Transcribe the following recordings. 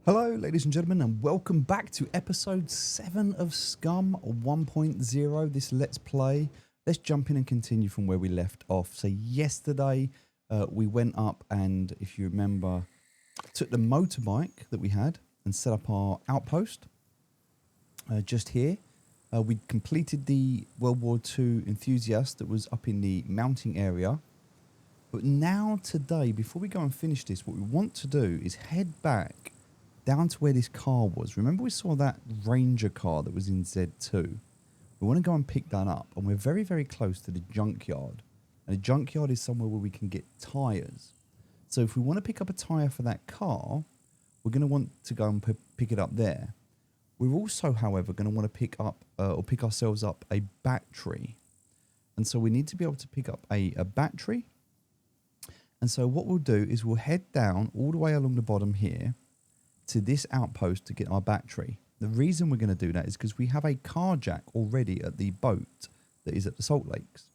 Hello, ladies and gentlemen, and welcome back to episode 7 of SCUM 1.0, this Let's Play. Let's jump in and continue from where we left off. So yesterday, we went up and, if you remember, took the motorbike that we had and set up our outpost just here. We completed the World War II enthusiast that was up in the mounting area. But now, today, before we go and finish this, what we want to do is head back down to where this car was. Remember we saw that Ranger car that was in Z2? We want to go and pick that up, and we're very, very close to the junkyard. And the junkyard is somewhere where we can get tyres. So if we want to pick up a tyre for that car, we're going to want to go and pick it up there. We're also, however, going to want to pick up or pick ourselves up a battery. And so we need to be able to pick up a battery. And so what we'll do is we'll head down all the way along the bottom here to this outpost to get our battery. The reason we're going to do that is because we have a car jack already at the boat that is at the Salt Lakes.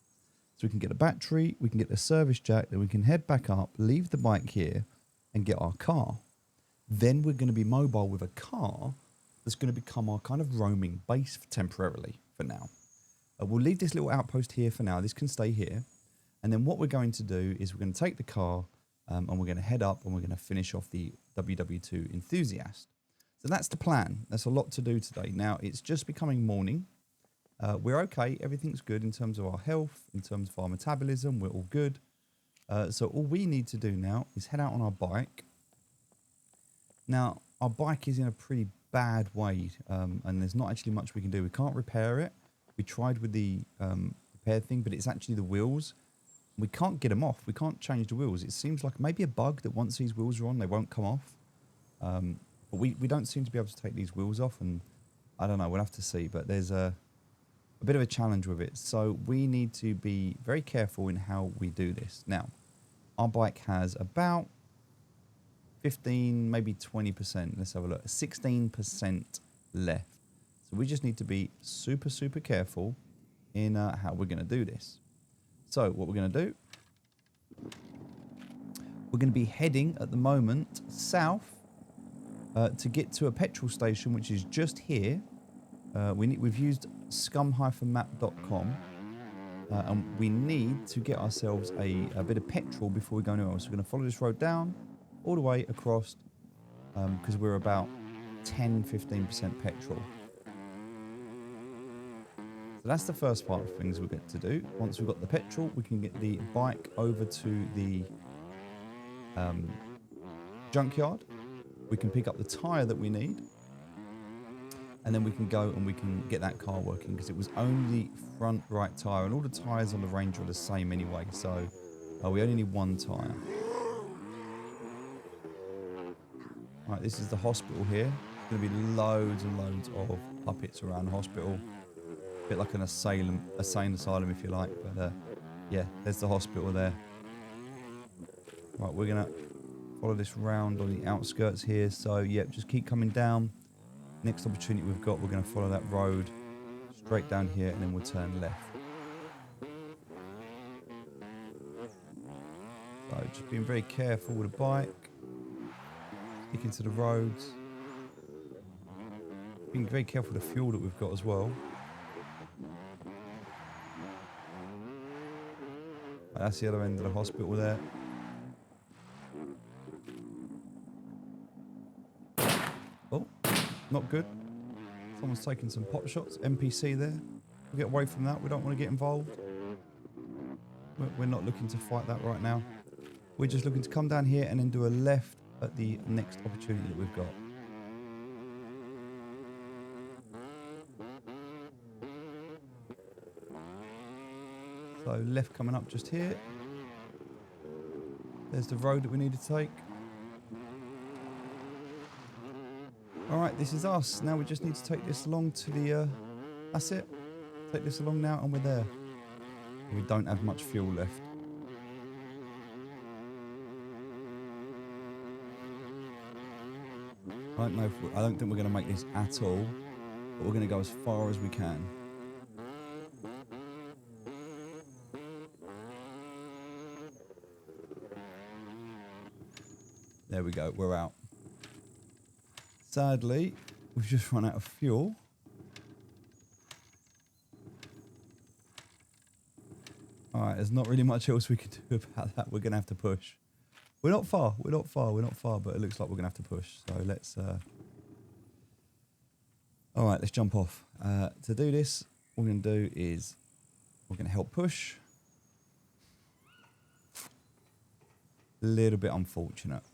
So we can get a battery, we can get a service jack, then we can head back up, leave the bike here and get our car. Then we're going to be mobile with a car that's going to become our kind of roaming base temporarily for now. We'll leave this little outpost here for now. This can stay here. And then what we're going to do is we're going to take the car and we're going to head up and we're going to finish off the WW2 enthusiast. So that's the plan. That's a lot to do today. Now, it's just becoming morning. We're okay. Everything's good in terms of our health, in terms of our metabolism. We're all good. So all we need to do now is head out on our bike. Now, our bike is in a pretty bad way and there's not actually much we can do. We can't repair it. We tried with the repair thing, but it's actually the wheels. We can't get them off. We can't change the wheels. It seems like maybe a bug that once these wheels are on, they won't come off. But we don't seem to be able to take these wheels off, and I don't know. We'll have to see. But there's a bit of a challenge with it. So we need to be very careful in how we do this. Now, our bike has about 15, maybe 20%. Let's have a look. 16% left. So we just need to be super, super careful in how we're going to do this. So what we're going to do, we're going to be heading at the moment south to get to a petrol station, which is just here. We've used scum-map.com and we need to get ourselves a bit of petrol before we go anywhere else. So we're going to follow this road down all the way across because we're about 10-15% petrol. So that's the first part of things we'll get to do. Once we've got the petrol, we can get the bike over to the junkyard. We can pick up the tyre that we need. And then we can go and we can get that car working because it was only front right tyre. And all the tyres on the Ranger are the same anyway. So we only need one tyre. Right, this is the hospital here. There's going to be loads and loads of puppets around the hospital. Bit like an insane asylum, if you like, but yeah, there's the hospital there. Right, we're gonna follow this round on the outskirts here. So yeah, just keep coming down. Next opportunity we've got, we're gonna follow that road straight down here, and then we'll turn left. So just being very careful with the bike, sticking to the roads, being very careful with the fuel that we've got as well. That's the other end of the hospital there. Oh, not good. Someone's taking some pot shots. NPC there. We'll get away from that. We don't want to get involved. We're not looking to fight that right now. We're just looking to come down here and then do a left at the next opportunity that we've got. So left coming up just here. There's the road that we need to take. Alright, this is us. Now we just need to take this along to the... that's it. Take this along now and we're there. We don't have much fuel left. I don't think we're going to make this at all. But we're going to go as far as we can. There we go, we're out. Sadly, we've just run out of fuel. Alright, there's not really much else we can do about that. We're going to have to push. We're not far, but it looks like we're going to have to push. So let's... Alright, let's jump off. To do this, what we're going to do is we're going to help push. A little bit unfortunate.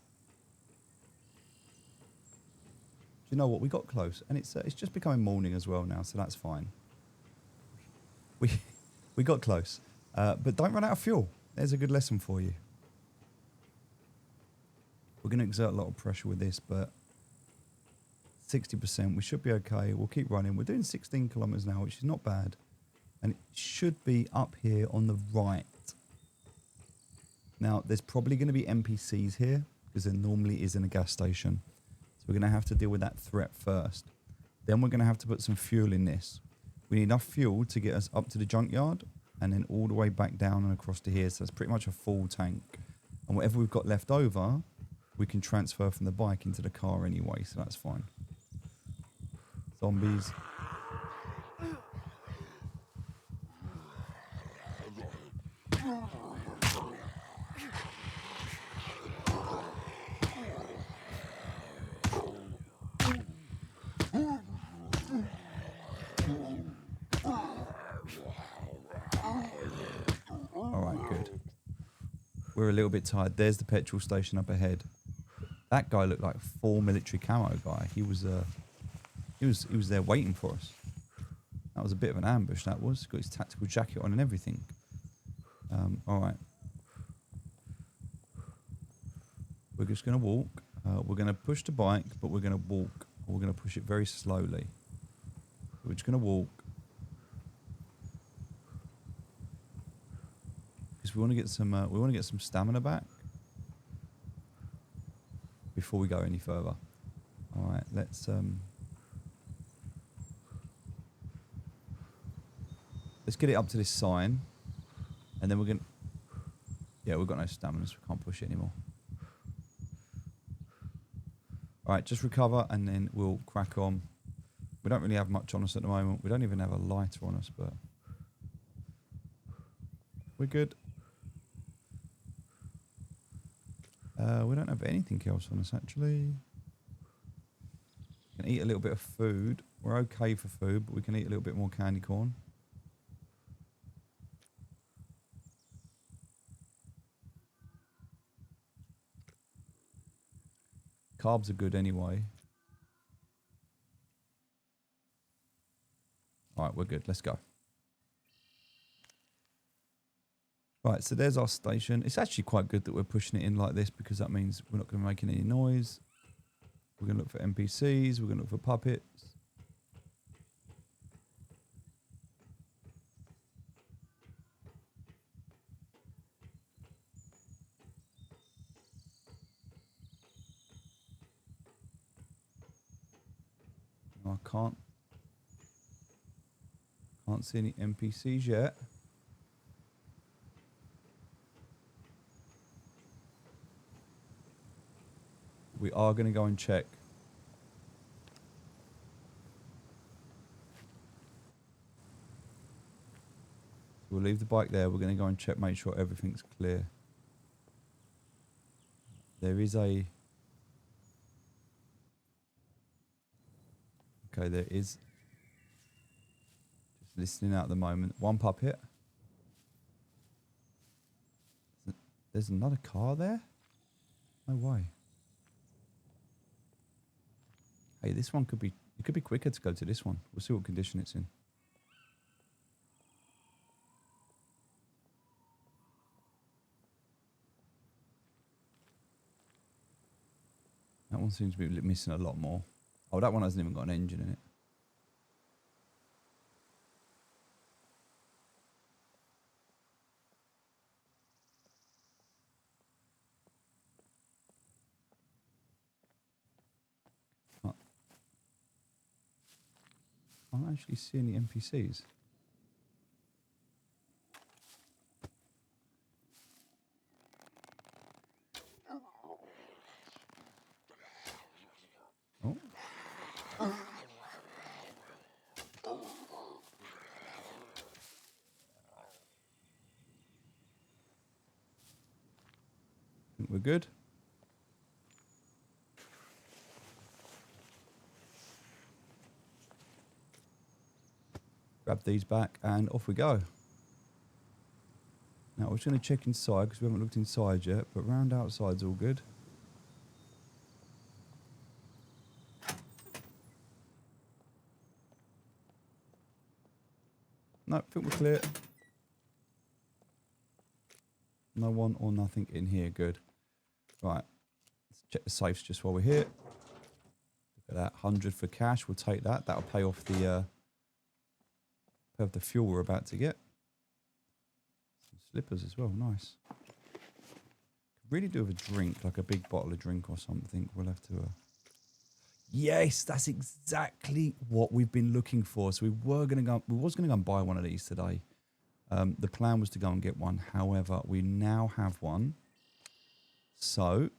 Do you know what? We got close, and it's just becoming morning as well now, so that's fine. We got close, but don't run out of fuel. There's a good lesson for you. We're going to exert a lot of pressure with this, but 60%, we should be okay. We'll keep running. We're doing 16 kilometers now, which is not bad, and it should be up here on the right. Now, there's probably going to be NPCs here because there normally is in a gas station. So we're going to have to deal with that threat first. Then we're going to have to put some fuel in this. We need enough fuel to get us up to the junkyard and then all the way back down and across to here. So that's pretty much a full tank. And whatever we've got left over, we can transfer from the bike into the car anyway. So that's fine. Zombies. Alright, good. We're a little bit tired. There's the petrol station up ahead. That guy looked like a full military camo guy. He was there waiting for us. That was a bit of an ambush, that was. Got his tactical jacket on and everything. Alright. We're just going to walk. We're going to push the bike, but we're going to walk. We're going to push it very slowly. We're just going to walk. Because we want to get some stamina back before we go any further. All right, let's get it up to this sign, and then we're going. Yeah, we've got no stamina, so we can't push it anymore. All right, just recover, and then we'll crack on. We don't really have much on us at the moment. We don't even have a lighter on us, but we're good. We don't have anything else on us, actually. We can eat a little bit of food. We're okay for food, but we can eat a little bit more candy corn. Carbs are good anyway. All right, we're good. Let's go. Right, so there's our station. It's actually quite good that we're pushing it in like this because that means we're not going to be making any noise. We're going to look for NPCs. We're going to look for puppets. No, I can't see any NPCs yet. We are going to go and check. We'll leave the bike there. We're going to go and check, make sure everything's clear. There is a... Okay, there is... Just listening out at the moment. One puppet. There's another car there? No way. Hey, this one could be... It could be quicker to go to this one. We'll see what condition it's in. That one seems to be missing a lot more. Oh, that one hasn't even got an engine in it. I don't actually see any NPCs. Oh, we're good. Grab these back and off we go. Now, we're just going to check inside because we haven't looked inside yet, but round outside's all good. No, I think we're clear. No one or nothing in here. Good. Right. Let's check the safes just while we're here. Look at that. 100 for cash. We'll take that. That'll pay off the fuel we're about to get. Some slippers as well. Nice. Could really do with a drink, like a big bottle of drink or something. We'll have to... Yes, that's exactly what we've been looking for. So we was going to go and buy one of these today. The plan was to go and get one. However, we now have one. So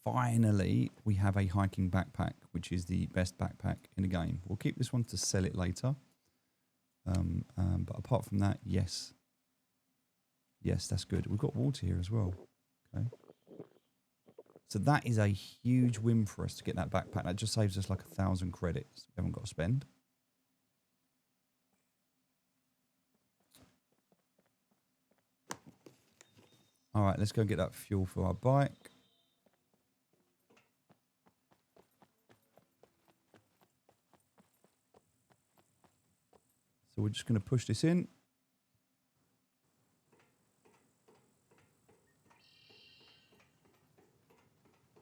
finally, we have a hiking backpack, which is the best backpack in the game. We'll keep this one to sell it later. But apart from that, yes. Yes, that's good. We've got water here as well. Okay. So that is a huge win for us to get that backpack. That just saves us like 1,000 credits. We haven't got to spend. All right, let's go get that fuel for our bike. So we're just going to push this in.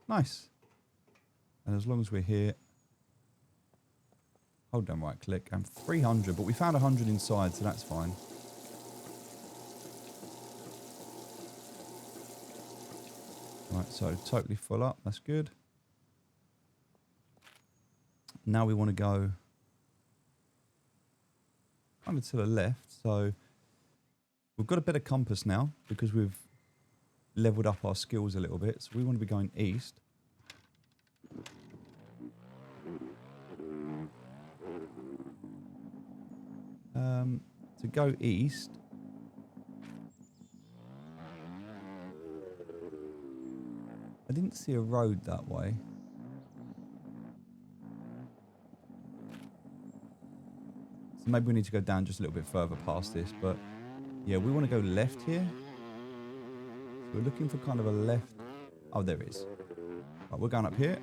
Nice. And as long as we're here, hold down right click, and 300, but we found 100 inside, so that's fine. Right, so totally full up, that's good. Now we want to go kind of to the left, so we've got a better compass now because we've leveled up our skills a little bit, so we want to be going east. To go east, I didn't see a road that way. So maybe we need to go down just a little bit further past this, but yeah, we want to go left here. So we're looking for kind of a left. Oh, there it is. Right, we're going up here.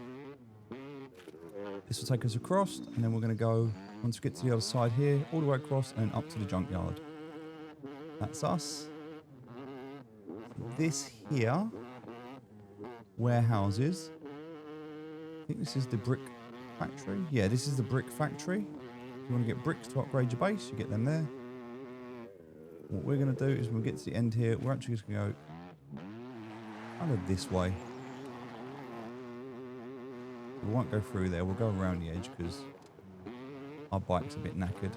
This will take us across, and then we're going to go, once we get to the other side here, all the way across and up to the junkyard. That's us. This here, warehouses. I think this is the brick factory. Yeah, this is the brick factory. If you want to get bricks to upgrade your base, you get them there. What we're going to do is when we get to the end here, we're actually just going to go kind of this way. We won't go through there. We'll go around the edge because our bike's a bit knackered.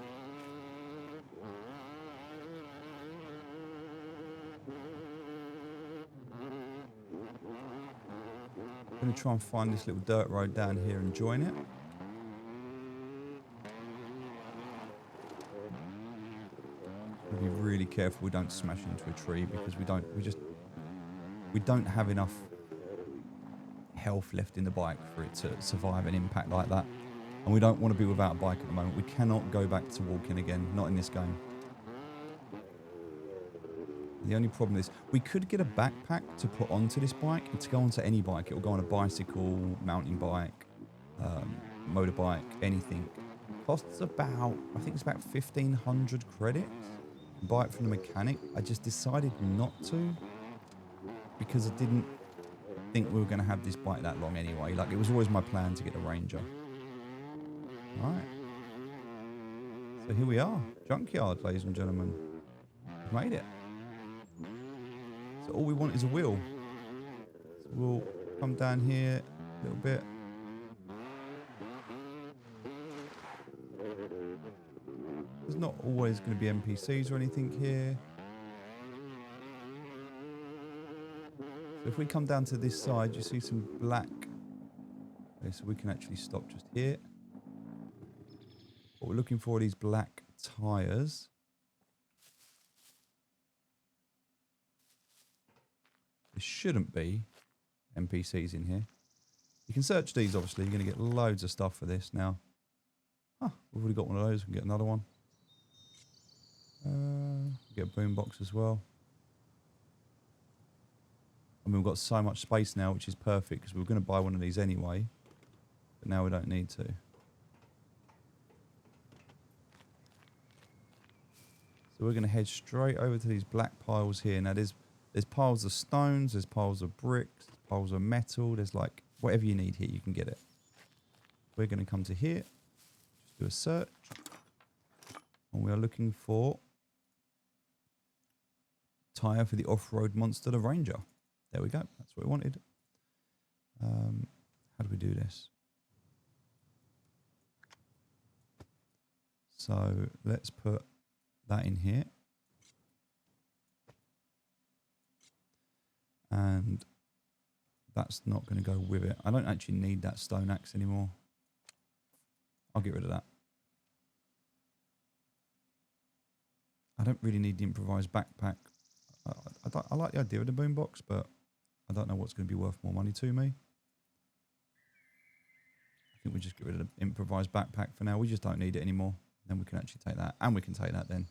I'm going to try and find this little dirt road down here and join it. We'll be really careful we don't smash into a tree because we don't have enough health left in the bike for it to survive an impact like that, and we don't want to be without a bike at the moment. We cannot go back to walking again, not in this game. The only problem is we could get a backpack to put onto this bike and to go onto any bike. It will go on a bicycle, mountain bike, motorbike, anything. Costs about, I think it's about 1,500 credits. Buy it from the mechanic. I just decided not to because I didn't think we were going to have this bike that long anyway. Like, it was always my plan to get a Ranger. All right. So here we are. Junkyard, ladies and gentlemen. We've made it. So all we want is a wheel. So we'll come down here a little bit. There's not always going to be NPCs or anything here. So if we come down to this side, you see some black. Okay, so we can actually stop just here. What we're looking for are these black tyres. There shouldn't be NPCs in here. You can search these, obviously. You're going to get loads of stuff for this now. Huh, we've already got one of those. We can get another one. Get a boombox as well. I mean, we've got so much space now, which is perfect because we were going to buy one of these anyway. But now we don't need to. So we're going to head straight over to these black piles here. Now there's piles of stones, there's piles of bricks, piles of metal. There's like whatever you need here, you can get it. We're going to come to here, just do a search. And we are looking for tyre for the off-road monster, the Ranger. There we go. That's what we wanted. How do we do this? So let's put that in here. And that's not going to go with it. I don't actually need that stone axe anymore. I'll get rid of that. I don't really need the improvised backpack. I like the idea of the boombox, but I don't know what's going to be worth more money to me. I think we just get rid of the improvised backpack for now. We just don't need it anymore. Then we can actually take that, and we can take that then.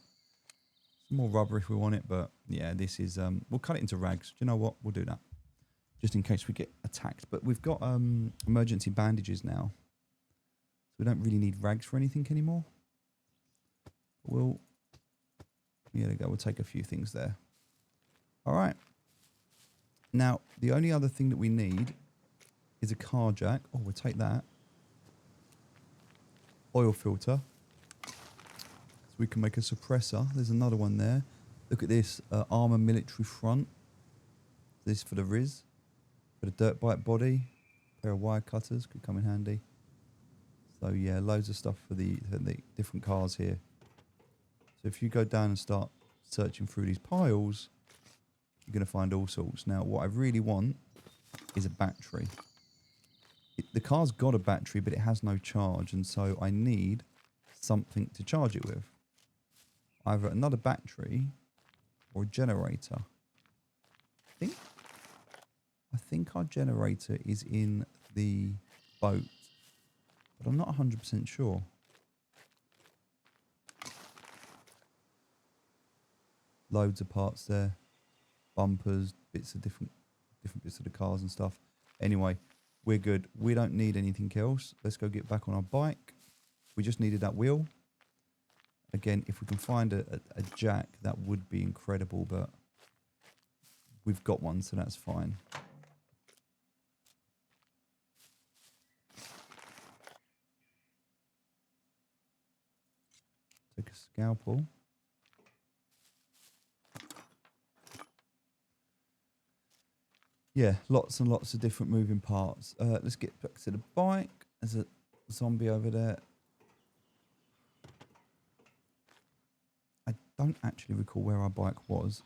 Some more rubber if we want it, but yeah, this is, we'll cut it into rags. Do you know what? We'll do that. Just in case we get attacked. But we've got emergency bandages now. So we don't really need rags for anything anymore. We'll, yeah, there we go. We'll take a few things there. All right. Now, the only other thing that we need is a car jack. Oh, we'll take that. Oil filter. So we can make a suppressor. There's another one there. Look at this. Armor military front. This for the Riz. For the dirt bike body. Pair of wire cutters. Could come in handy. So yeah, loads of stuff for the different cars here. So if you go down and start searching through these piles, you're going to find all sorts. Now, what I really want is a battery. The car's got a battery, but it has no charge, and so I need something to charge it with. Either another battery or a generator. I think our generator is in the boat, but I'm not 100% sure. Loads of parts there. Bumpers, bits of different bits of the cars and stuff. Anyway, we're good. We don't need anything else. Let's go get back on our bike. We just needed that wheel. Again, if we can find a jack, that would be incredible, but we've got one, so that's fine. Take a scalpel. Yeah, lots and lots of different moving parts. Let's get back to the bike. There's a zombie over there. I don't actually recall where our bike was.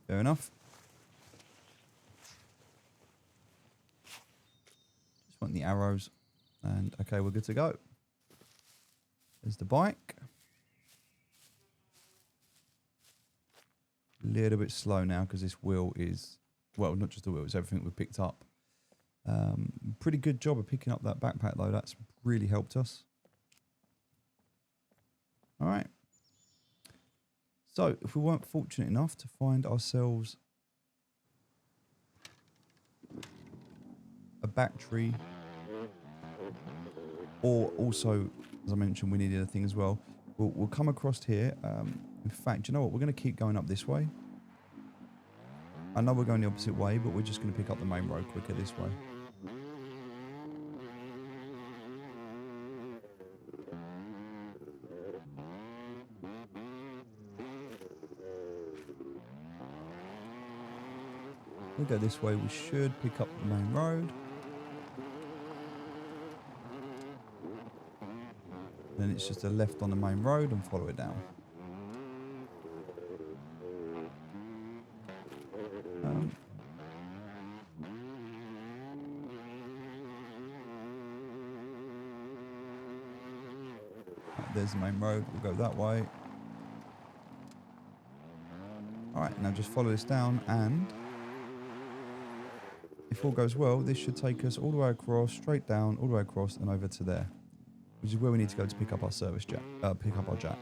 Fair enough. Just want the arrows. And okay, we're good to go. There's the bike. A little bit slow now because this wheel is, well, not just the wheel, it's everything we've picked up. Pretty good job of picking up that backpack though. That's really helped us. All right. So if we weren't fortunate enough to find ourselves a battery, or also, as I mentioned, we needed a thing as well. We'll come across here. In fact, you know what? We're going to keep going up this way. I know we're going the opposite way, but we're just going to pick up the main road quicker this way. We'll go this way. We should pick up the main road. Then it's just a left on the main road and follow it down. Right, there's the main road. We'll go that way. All right, now just follow this down, and if all goes well, this should take us all the way across, straight down, all the way across, and over to there, which is where we need to go to pick up our service jack. Pick up our jack.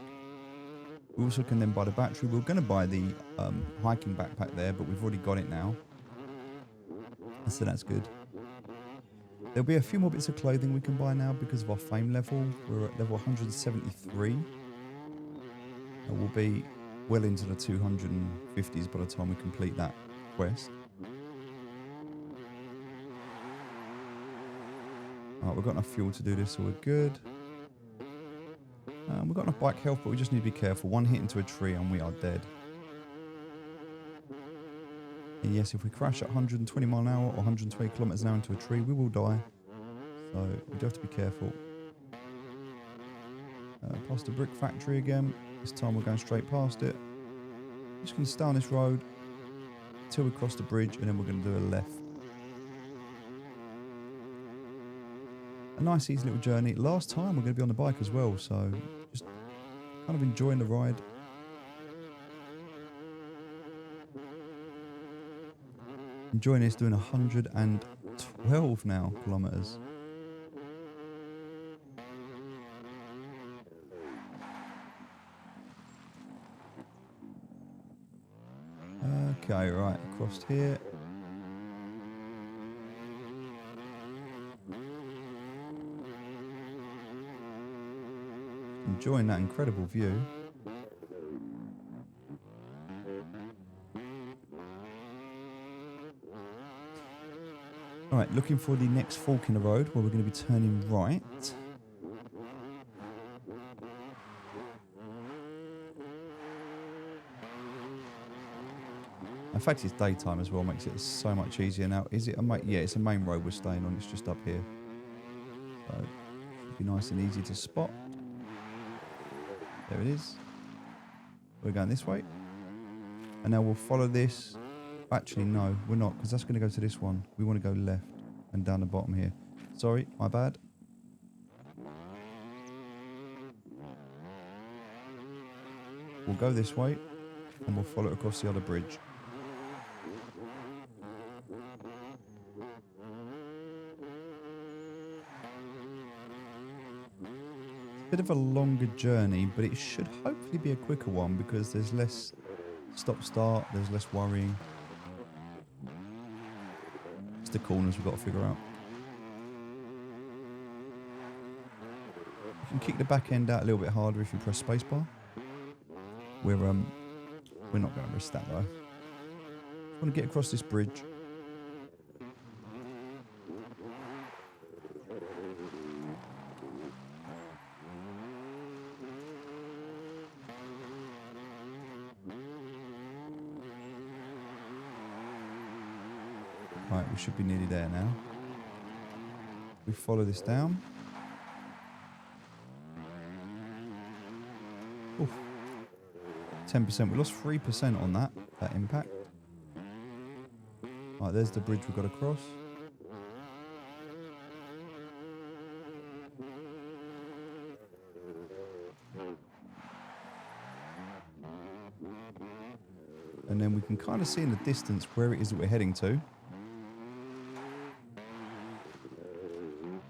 We also can then buy the battery. We were going to buy the hiking backpack there, but we've already got it now, so that's good. There'll be a few more bits of clothing we can buy now because of our fame level. We're at level 173. And we'll be well into the 250s by the time we complete that quest. Alright, we've got enough fuel to do this, so we're good. We've got enough bike health, but we just need to be careful. One hit into a tree and we are dead. And yes, if we crash at 120 mile an hour or 120 kilometers an hour into a tree, we will die. So we do have to be careful. Past the brick factory again. This time we're going straight past it. Just going to stay on this road until we cross the bridge, and then we're going to do a left. A nice easy little journey. Last time we're going to be on the bike as well, so just kind of enjoying the ride. Enjoying this, doing 112 now kilometers. Okay, right, across here. Enjoying that incredible view. Alright, looking for the next fork in the road where we're going to be turning right. In fact, it's daytime as well, makes it so much easier now. Is it a yeah, it's a main road we're staying on, it's just up here. So, should be nice and easy to spot. There it is. We're going this way. And now we'll follow this. Actually, no, we're not, because that's going to go to this one. We want to go left and down the bottom here. Sorry, my bad. We'll go this way, and we'll follow it across the other bridge. Bit of a longer journey, but it should hopefully be a quicker one because there's less stop-start, there's less worrying. It's the corners we've got to figure out. You can kick the back end out a little bit harder if you press spacebar. We're not going to risk that though. I want to get across this bridge. Right, we should be nearly there now. We follow this down. Oof. 10%. We lost 3% on that impact. Right, there's the bridge we've got to cross. And then we can kind of see in the distance where it is that we're heading to.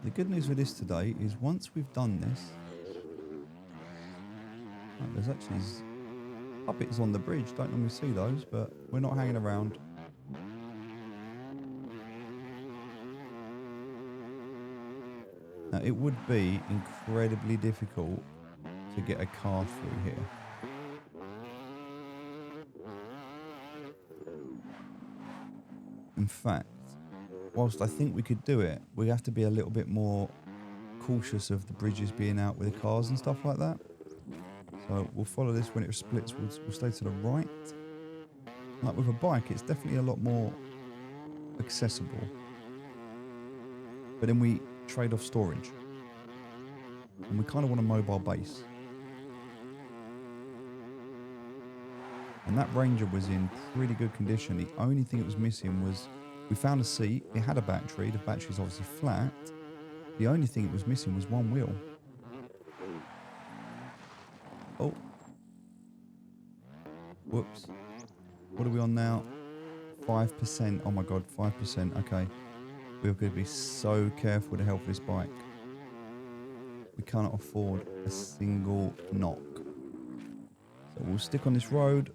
The good news with this today is once we've done this, right, there's actually puppets on the bridge. Don't normally see those, but we're not hanging around. Now, it would be incredibly difficult to get a car through here. In fact, whilst I think we could do it, we have to be a little bit more cautious of the bridges being out with the cars and stuff like that. So we'll follow this when it splits. We'll stay to the right. Like with a bike, it's definitely a lot more accessible. But then we trade off storage. And we kind of want a mobile base. And that Ranger was in pretty good condition. The only thing it was missing was we found a seat. It had a battery. The battery's obviously flat. The only thing it was missing was one wheel. Oh. Whoops. What are we on now? 5%. Oh my god, 5%. Okay. We're going to be so careful with the health of this bike. We cannot afford a single knock. So we'll stick on this road.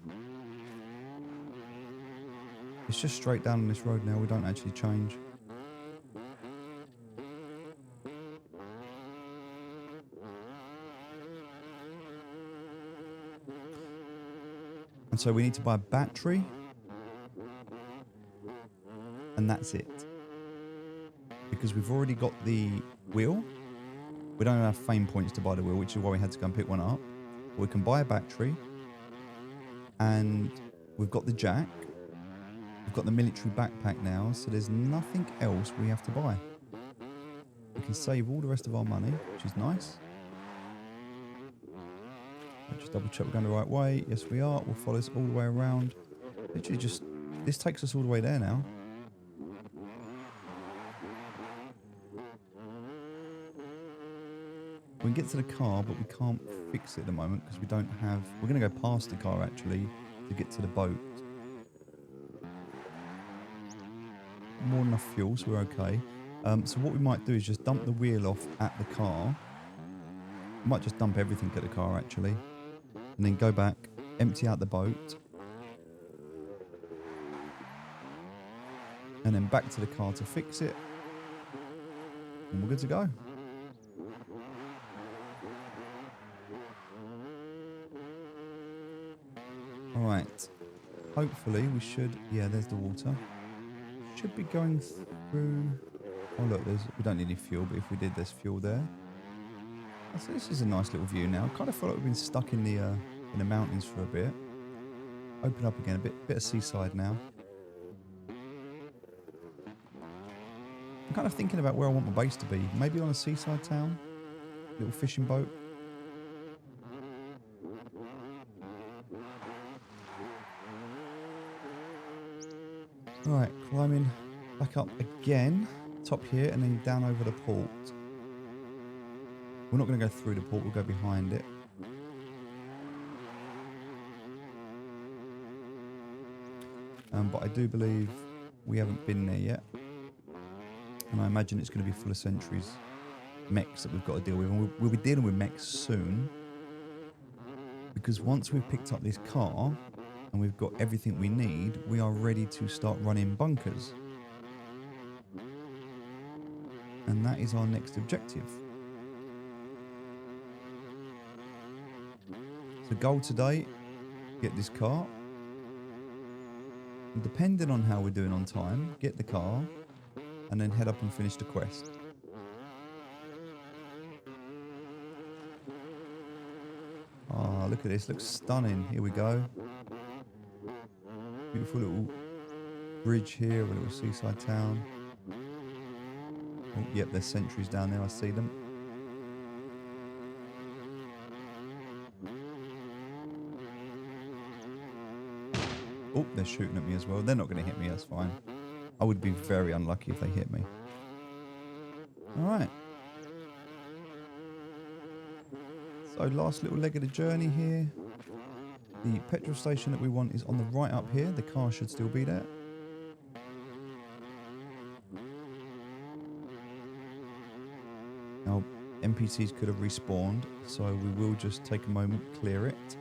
It's just straight down on this road now. We don't actually change. And so we need to buy a battery. And that's it. Because we've already got the wheel. We don't have fame points to buy the wheel, which is why we had to go and pick one up. But we can buy a battery. And we've got the jack. We've got the military backpack now. So there's nothing else we have to buy. We can save all the rest of our money, which is nice. I'll just double check we're going the right way. Yes, we are. We'll follow this all the way around. Literally just... This takes us all the way there now. We can get to the car, but we can't fix it at the moment because we don't have... We're going to go past the car, actually, to get to the boat. More than enough fuel, so we're okay. So what we might do is just dump the wheel off at the car. We might just dump everything at the car, actually. And then go back, empty out the boat. And then back to the car to fix it. And we're good to go. Alright. Hopefully we should... Yeah, there's the water. Should be going through... Oh look, we don't need any fuel, but if we did, there's fuel there. So this is a nice little view now. I kind of feel like we've been stuck in the mountains for a bit. Open up again, a bit of seaside now. I'm kind of thinking about where I want my base to be. Maybe on a seaside town, little fishing boat. Alright, climbing back up again, top here, and then down over the port. We're not going to go through the port, we'll go behind it. But I do believe we haven't been there yet. And I imagine it's going to be full of sentries. Mechs that we've got to deal with. And we'll be dealing with mechs soon. Because once we've picked up this car, and we've got everything we need, we are ready to start running bunkers. And that is our next objective. So goal today, get this car. And depending on how we're doing on time, get the car and then head up and finish the quest. Ah, look at this, looks stunning. Here we go. Beautiful little bridge here, a little seaside town. Oh, yep, there's sentries down there, I see them. Oh, they're shooting at me as well. They're not going to hit me, that's fine. I would be very unlucky if they hit me. Alright. So last little leg of the journey here. The petrol station that we want is on the right up here. The car should still be there. Now, NPCs could have respawned, so we will just take a moment, clear it.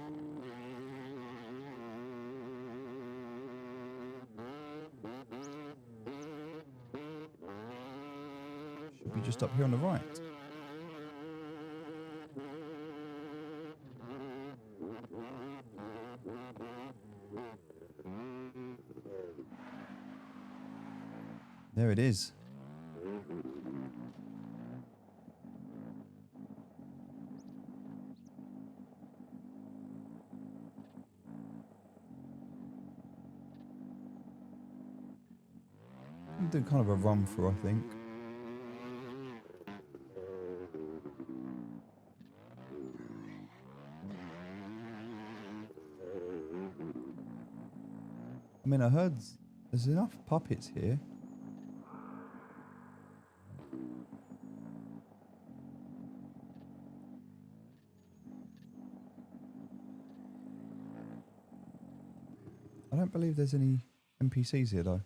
Should be just up here on the right. There it is. I'm doing kind of a run through, I think. I mean, I heard there's enough puppets here. don't believe there's any NPCs here though.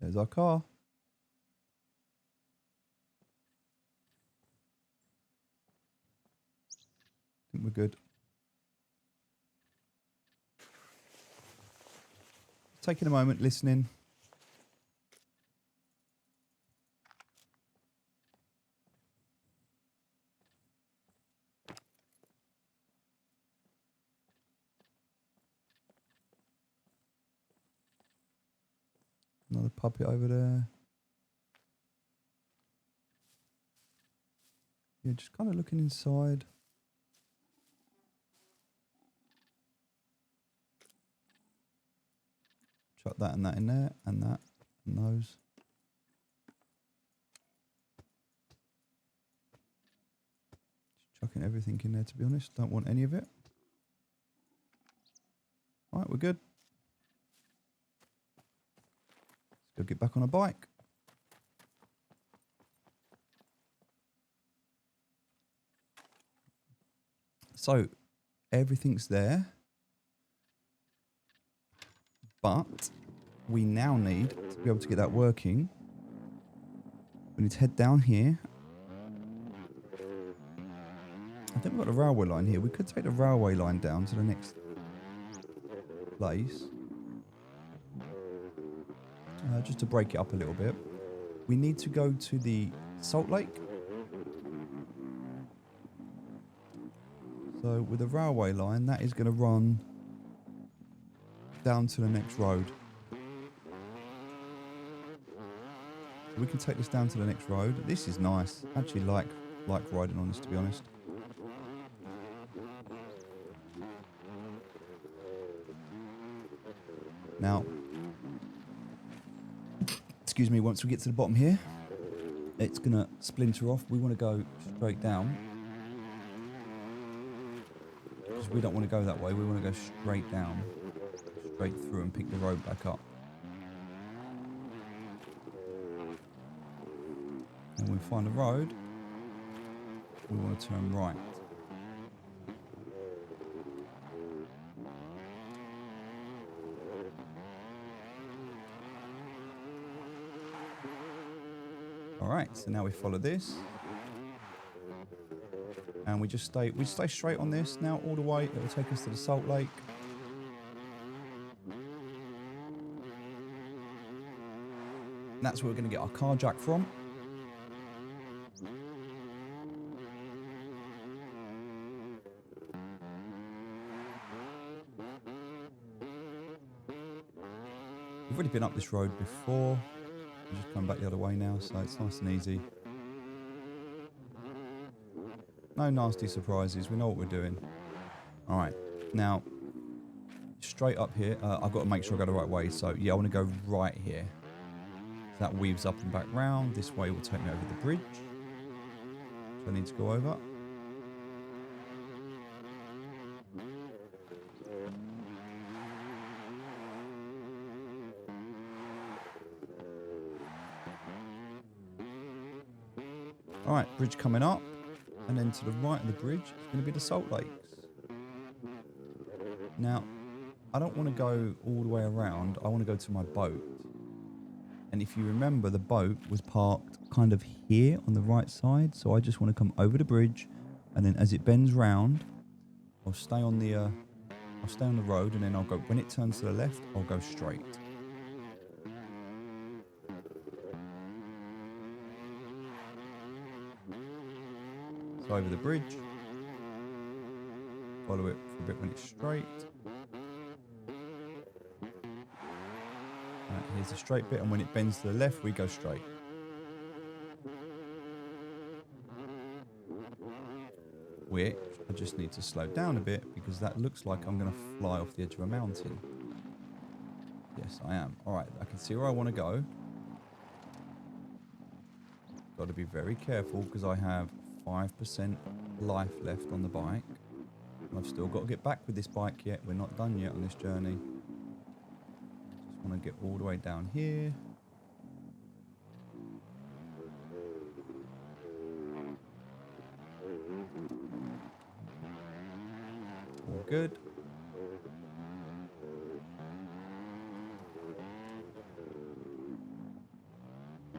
There's our car. I think we're good. Taking a moment, listening. Another puppet over there. Yeah, just kind of looking inside. Chuck that and that in there, and that, and those. Just chucking everything in there, to be honest. Don't want any of it. All right, we're good. Let's go get back on a bike. So, everything's there. But we now need to be able to get that working. We need to head down here. I think we've got a railway line here. We could take the railway line down to the next place. Just to break it up a little bit. We need to go to the Salt Lake. So with the railway line, that is going to run down to the next road. We can take this down to the next road. This is nice. I actually like riding on this, to be honest. Now, excuse me, once we get to the bottom here, it's going to splinter off. We want to go straight down. Because we don't want to go that way. We want to go straight down. Straight through and pick the road back up. And when we find the road, we want to turn right. Alright, so now we follow this. And we stay straight on this now all the way. It will take us to the Salt Lake. And that's where we're going to get our car jack from. We've already been up this road before. We're just coming back the other way now, so it's nice and easy. No nasty surprises. We know what we're doing. All right. Now, straight up here. I've got to make sure I go the right way. So, yeah, I want to go right here. So that weaves up and back round. This way will take me over the bridge. So I need to go over. All right, bridge coming up. And then to the right of the bridge is going to be the Salt Lakes. Now, I don't want to go all the way around. I want to go to my boat. And if you remember, the boat was parked kind of here on the right side. So I just want to come over the bridge. And then as it bends round, I'll stay on the road. And then I'll go, when it turns to the left, I'll go straight. So over the bridge, follow it for a bit when it's straight. Here's the straight bit, and when it bends to the left, we go straight. Which I just need to slow down a bit because that looks like I'm going to fly off the edge of a mountain. Yes, I am. All right, I can see where I want to go. Got to be very careful because I have 5% life left on the bike. I've still got to get back with this bike yet. We're not done yet on this journey. Just want to get all the way down here. All good.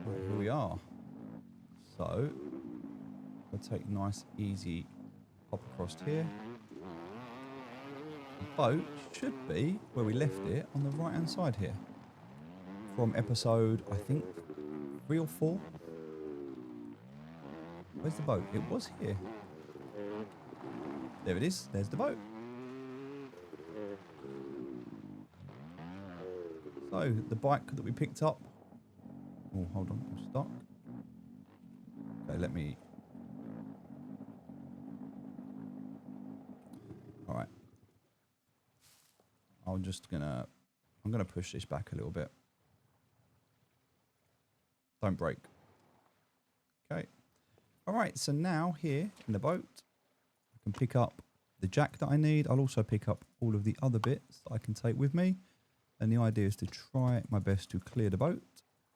Right, here we are. So, I'll take nice, easy hop across here. The boat should be where we left it on the right-hand side here. From episode, I think, 3 or 4. Where's the boat? It was here. There it is. There's the boat. So, the bike that we picked up. Oh, hold on. I'm stuck. Okay, let me... Alright. I'm gonna push this back a little bit. Don't break. Okay. Alright, so now here in the boat, I can pick up the jack that I need. I'll also pick up all of the other bits that I can take with me. And the idea is to try my best to clear the boat,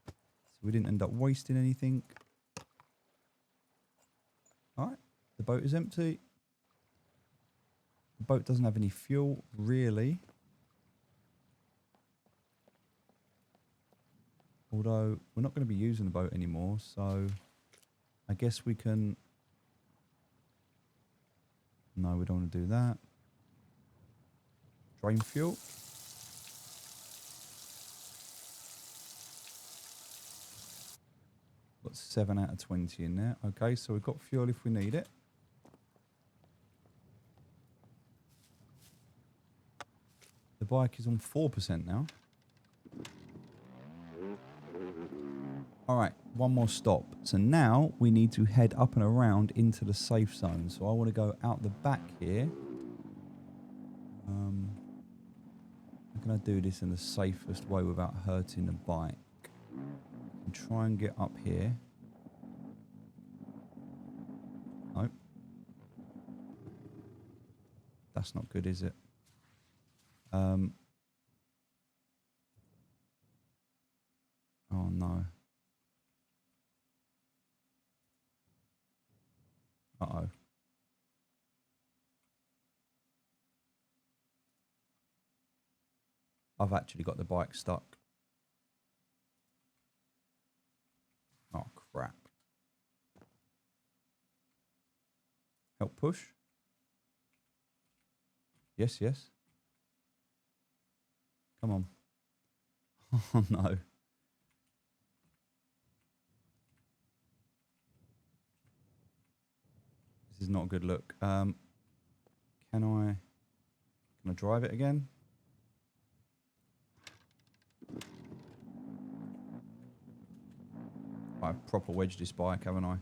so we didn't end up wasting anything. Alright, the boat is empty. The boat doesn't have any fuel, really. Although, we're not going to be using the boat anymore, so I guess we can... No, we don't want to do that. Drain fuel. Got 7 out of 20 in there. Okay, so we've got fuel if we need it. The bike is on 4% now. Alright, one more stop. So now we need to head up and around into the safe zone. So I want to go out the back here. How can I do this in the safest way without hurting the bike? And try and get up here. Nope. That's not good, is it? Oh no. Uh-oh. I've actually got the bike stuck. Oh, crap. Help push. Yes, yes. Come on. Oh, no. This is not a good look. Can I drive it again? I've proper wedged this bike, haven't I?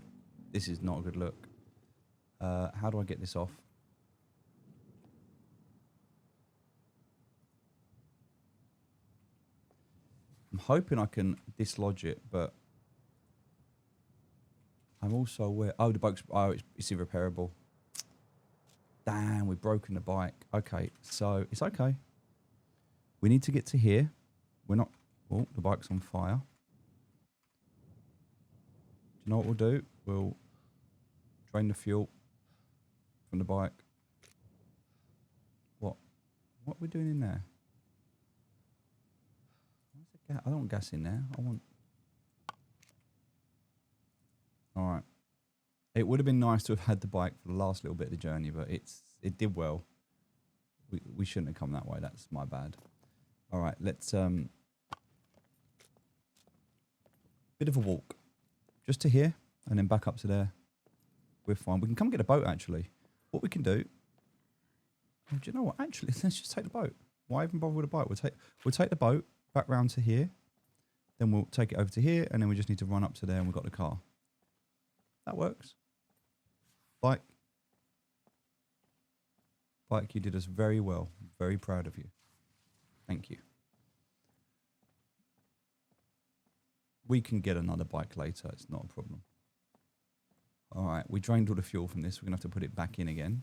This is not a good look. How do I get this off? I'm hoping I can dislodge it, but I'm also aware... Oh, the bike's... Oh, it's irreparable. Damn, we've broken the bike. Okay, so it's okay. We need to get to here. We're not... Oh, the bike's on fire. Do you know what we'll do? We'll drain the fuel from the bike. What are we doing in there? I don't want gas in there. I want... Alright. It would have been nice to have had the bike for the last little bit of the journey, but it did well. We shouldn't have come that way. That's my bad. Alright, let's... Bit of a walk. Just to here, and then back up to there. We're fine. We can come get a boat, actually. What we can do... Oh, do you know what? Actually, let's just take the boat. Why even bother with a boat? We'll take the boat back round to here. Then we'll take it over to here, and then we just need to run up to there, and we've got the car. That works. Bike, you did us very well. Very proud of you. Thank you. We can get another bike later. It's not a problem. All right, we drained all the fuel from this. We're going to have to put it back in again.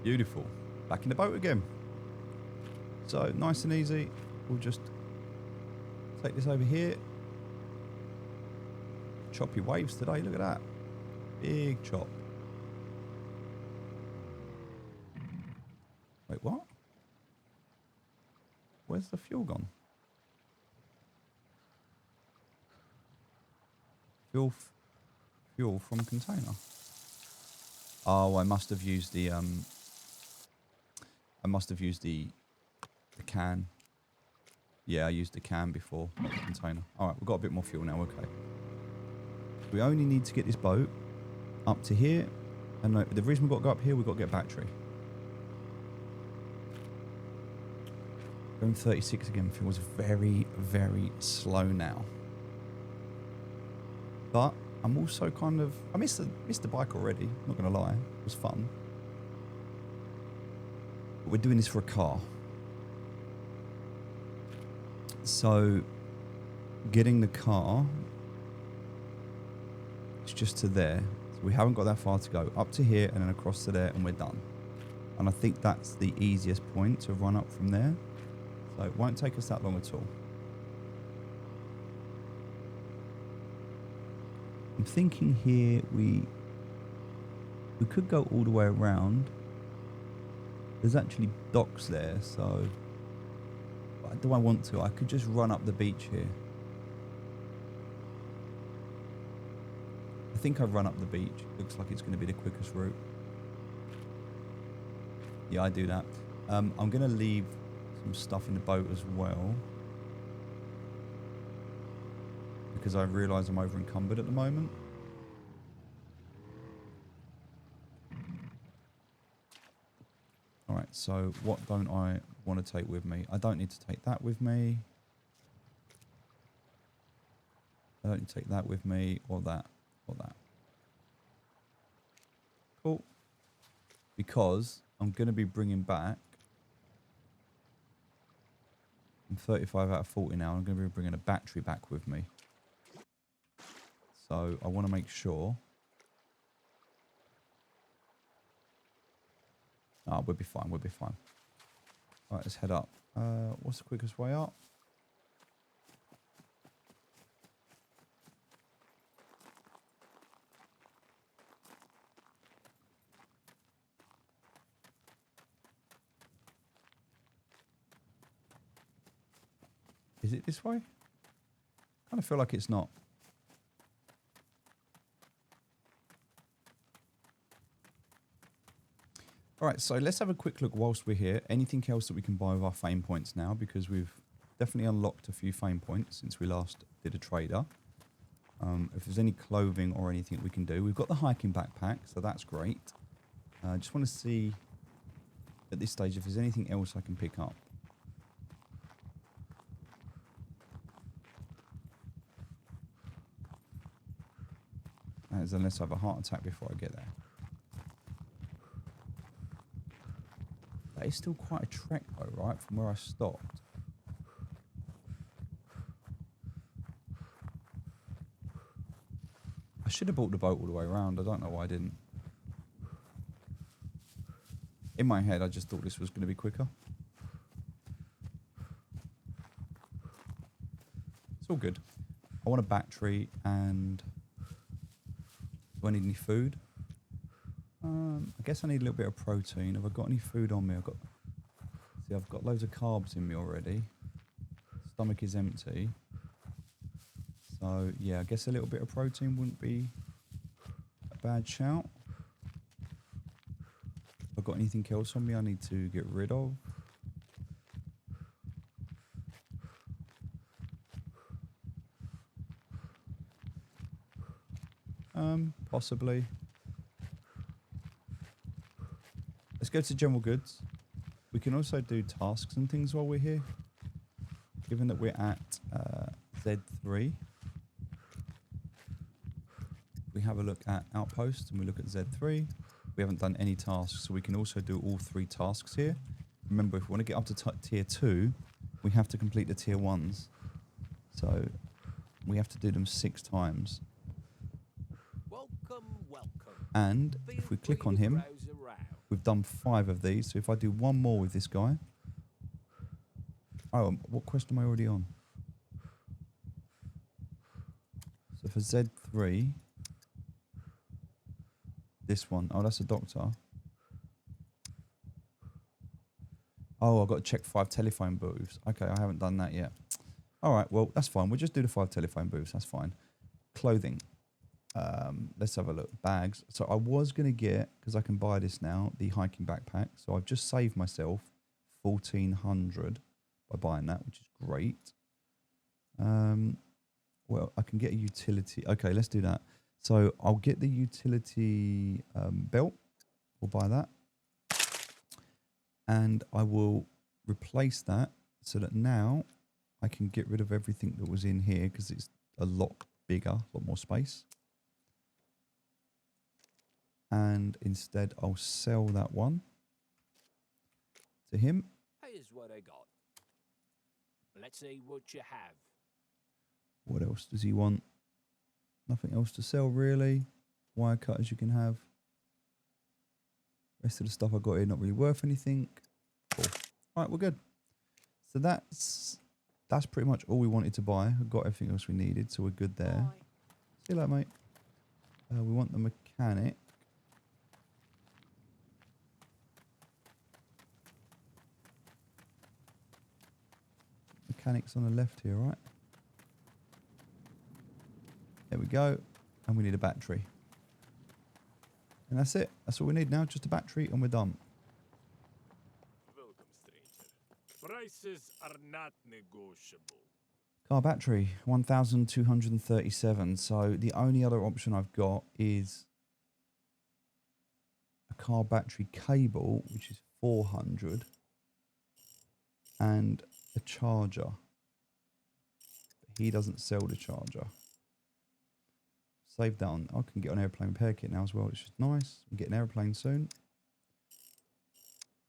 Beautiful. Back in the boat again. So nice and easy. We'll just take this over here. Choppy waves today. Look at that. Big chop. Wait, what? Where's the fuel gone? Fuel from container. Oh, I must have used the can. Yeah, I used the can before, not the container. All right, we've got a bit more fuel now. Okay. We only need to get this boat up to here, and the reason we've got to go up here, we've got to get battery. Going 36 again feels very, very slow now. But I'm also kind of... I missed the bike already, not going to lie. It was fun. But we're doing this for a car. So, getting the car is just to there. So we haven't got that far to go. Up to here and then across to there and we're done. And I think that's the easiest point to run up from there. So it won't take us that long at all. I'm thinking here we could go all the way around. There's actually docks there, so do I want to? I could just run up the beach here. I think I'd run up the beach. Looks like it's going to be the quickest route. Yeah, I do that. I'm going to leave some stuff in the boat as well, because I realise I'm over encumbered at the moment. Alright, so what don't I want to take with me? I don't need to take that with me. I don't need to take that with me, or that, or that. Cool. Because I'm going to be bringing back... I'm 35 out of 40 now. I'm going to be bringing a battery back with me. So I want to make sure... Ah, we'll be fine, we'll be fine. Alright, let's head up. What's the quickest way up? Is it this way? I kind of feel like it's not. Alright, so let's have a quick look whilst we're here. Anything else that we can buy with our fame points now, because we've definitely unlocked a few fame points since we last did a trader. If there's any clothing or anything we can do. We've got the hiking backpack, so that's great. I just want to see at this stage if there's anything else I can pick up. Unless I have a heart attack before I get there. That is still quite a trek though, right? From where I stopped. I should have bought the boat all the way around. I don't know why I didn't. In my head, I just thought this was going to be quicker. It's all good. I want a battery and... Do I need any food? I guess I need a little bit of protein. Have I got any food on me? I've got loads of carbs in me already. Stomach is empty. So yeah, I guess a little bit of protein wouldn't be a bad shout. Have I got anything else on me I need to get rid of? Possibly. Let's go to general goods. We can also do tasks and things while we're here. Given that we're at Z3, we have a look at outposts and we look at Z3. We haven't done any tasks, so we can also do all 3 tasks here. Remember, if we want to get up to tier 2, we have to complete the tier 1s. So we have to do them 6 times. Welcome. And if we click on him, we've done 5 of these. So if I do one more with this guy. Oh, what quest am I already on? So for Z3, this one. Oh, that's a doctor. Oh, I've got to check 5 telephone booths. Okay, I haven't done that yet. All right, well, that's fine. We'll just do the 5 telephone booths. That's fine. Clothing. Let's have a look. Bags. So I was going to get, because I can buy this now, the hiking backpack. So I've just saved myself 1,400 by buying that, which is great. Well, I can get a utility. Okay, let's do that. So I'll get the utility belt. We'll buy that. And I will replace that so that now I can get rid of everything that was in here because it's a lot bigger, a lot more space. And instead I'll sell that one to him. Here's what I got. Let's see what you have. What else does he want? Nothing else to sell really. Wire cutters you can have. Rest of the stuff I got here not really worth anything. Cool. All right, we're good. So that's pretty much all we wanted to buy. I've got everything else we needed, so we're good there. Bye. See you later, mate. We want the mechanic. Mechanic's on the left here, right? There we go. And we need a battery. And that's it. That's all we need now. Just a battery and we're done. Welcome, stranger. Prices are not negotiable. Car battery, 1,237. So the only other option I've got is a car battery cable, which is 400. And a charger. But he doesn't sell the charger. Save down. I can get an airplane repair kit now as well, which is nice. We get an airplane soon.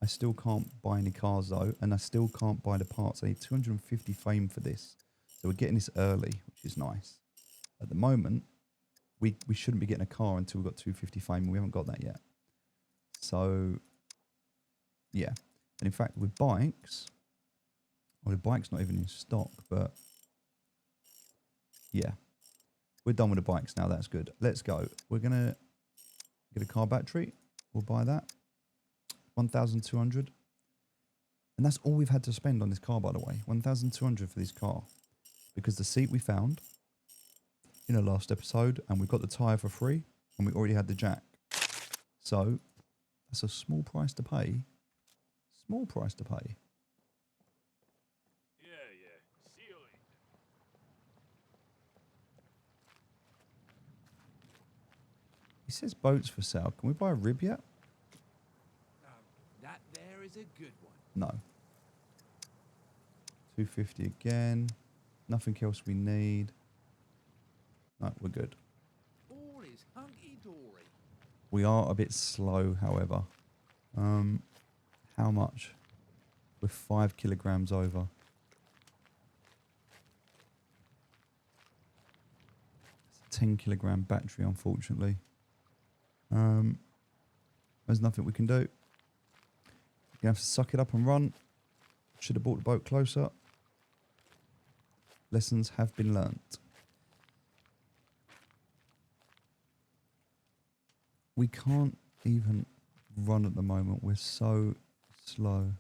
I still can't buy any cars though, and I still can't buy the parts. I need 250 fame for this. So we're getting this early, which is nice. At the moment, we shouldn't be getting a car until we've got 250 fame, and we haven't got that yet. So, yeah. And in fact, with bikes, well, the bike's not even in stock, but yeah. We're done with the bikes now. That's good. Let's go. We're going to get a car battery. We'll buy that. 1,200. And that's all we've had to spend on this car, by the way. 1,200 for this car. Because the seat we found in the last episode, and we've got the tyre for free, and we already had the jack. So that's a small price to pay. Small price to pay. See you later. He says boats for sale. Can we buy a rib yet? That there is a good one. No. 250 again. Nothing else we need. No, we're good. All is hunky-dory. We are a bit slow, however. How much? We're 5 kilograms over. It's a 10 kilogram battery, unfortunately. There's nothing we can do. You have to suck it up and run. Should have brought the boat closer. Lessons have been learnt. We can't even run at the moment. We're so slow.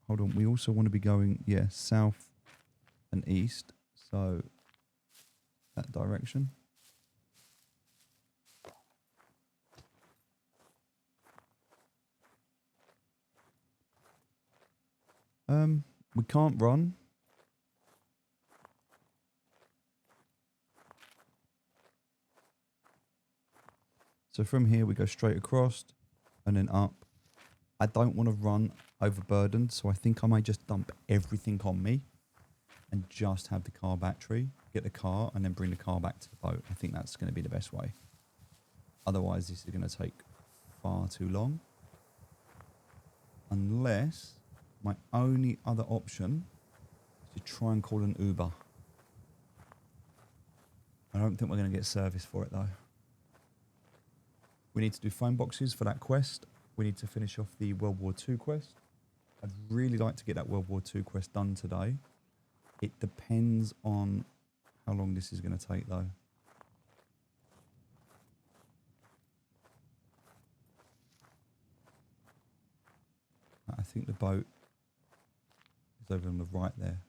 Hold on. We also want to be going, yeah, south and east. So that direction. We can't run. So from here we go straight across and then up. I don't want to run overburdened, so I think I might just dump everything on me and just have the car battery, get the car, and then bring the car back to the boat. I think that's going to be the best way. Otherwise, this is going to take far too long. Unless my only other option is to try and call an Uber. I don't think we're going to get service for it, though. We need to do phone boxes for that quest. We need to finish off the World War II quest. I'd really like to get that World War II quest done today. It depends on how long this is going to take, though. I think the boat is over on the right there.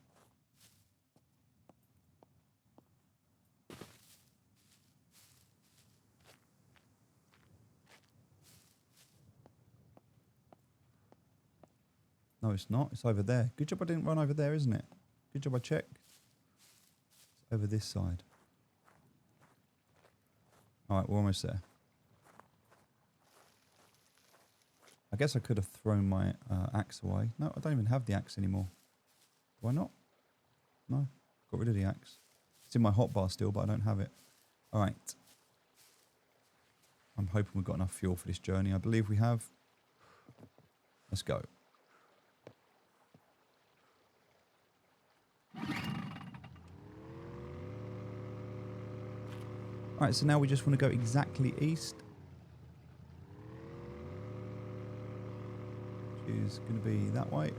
No, it's not. It's over there. Good job I didn't run over there, isn't it? Good job I checked. It's over this side. All right, we're almost there. I guess I could have thrown my axe away. No, I don't even have the axe anymore. Why not? No, got rid of the axe. It's in my hotbar still, but I don't have it. All right. I'm hoping we've got enough fuel for this journey. I believe we have. Let's go. Alright, so now we just want to go exactly east. Which is going to be that way.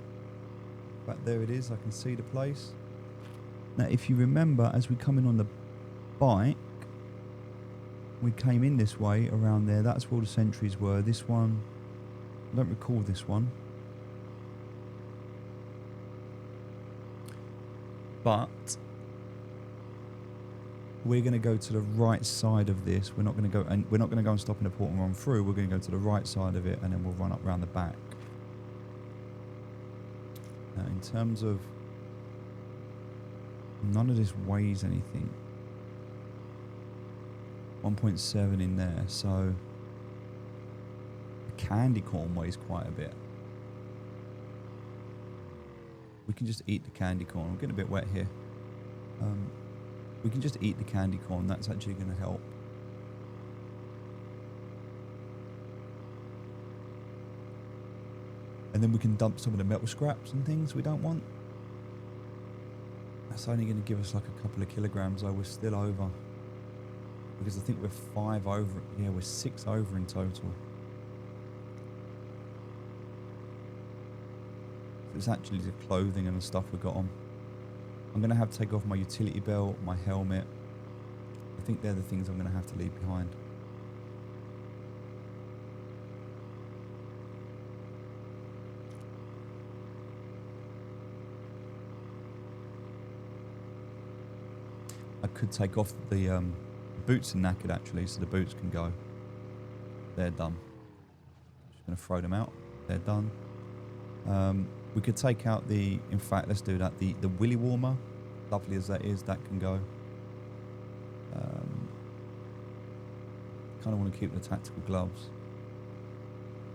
Back there it is, I can see the place. Now if you remember, as we come in on the bike, we came in this way around there. That's where all the sentries were. This one, I don't recall this one. But we're going to go to the right side of this. We're not going to go and stop in the port and run through. We're going to go to the right side of it, and then we'll run up round the back. Now, in terms of, none of this weighs anything. 1.7 in there, so the candy corn weighs quite a bit. We can just eat the candy corn. I'm getting a bit wet here. We can just eat the candy corn. That's actually going to help. And then we can dump some of the metal scraps and things we don't want. That's only going to give us like a couple of kilograms, though. We're still over. Because I think we're 5 over. Yeah, we're 6 over in total. It's actually the clothing and the stuff we got on. I'm going to have to take off my utility belt, my helmet. I think they're the things I'm going to have to leave behind. I could take off the boots and knackered actually, so the boots can go. They're done. Just going to throw them out. They're done. We could take out the, in fact, let's do that. The willy warmer, lovely as that is, that can go. Kind of want to keep the tactical gloves,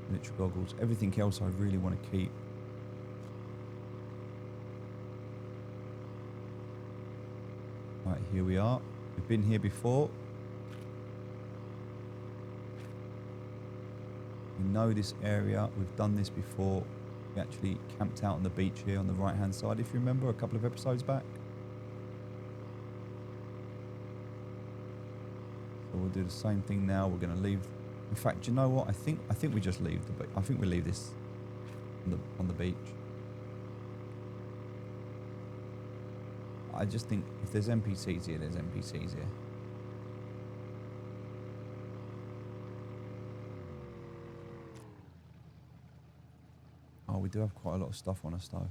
military goggles, everything else I really want to keep. Right, here we are. We've been here before. We know this area. We've done this before. We actually camped out on the beach here on the right hand side, if you remember, a couple of episodes back. So we'll do the same thing now. We're going to leave. In fact, you know what? I think we just leave the. I think we leave this on the beach. I just think if there's NPCs here, there's NPCs here. Oh, we do have quite a lot of stuff on us though.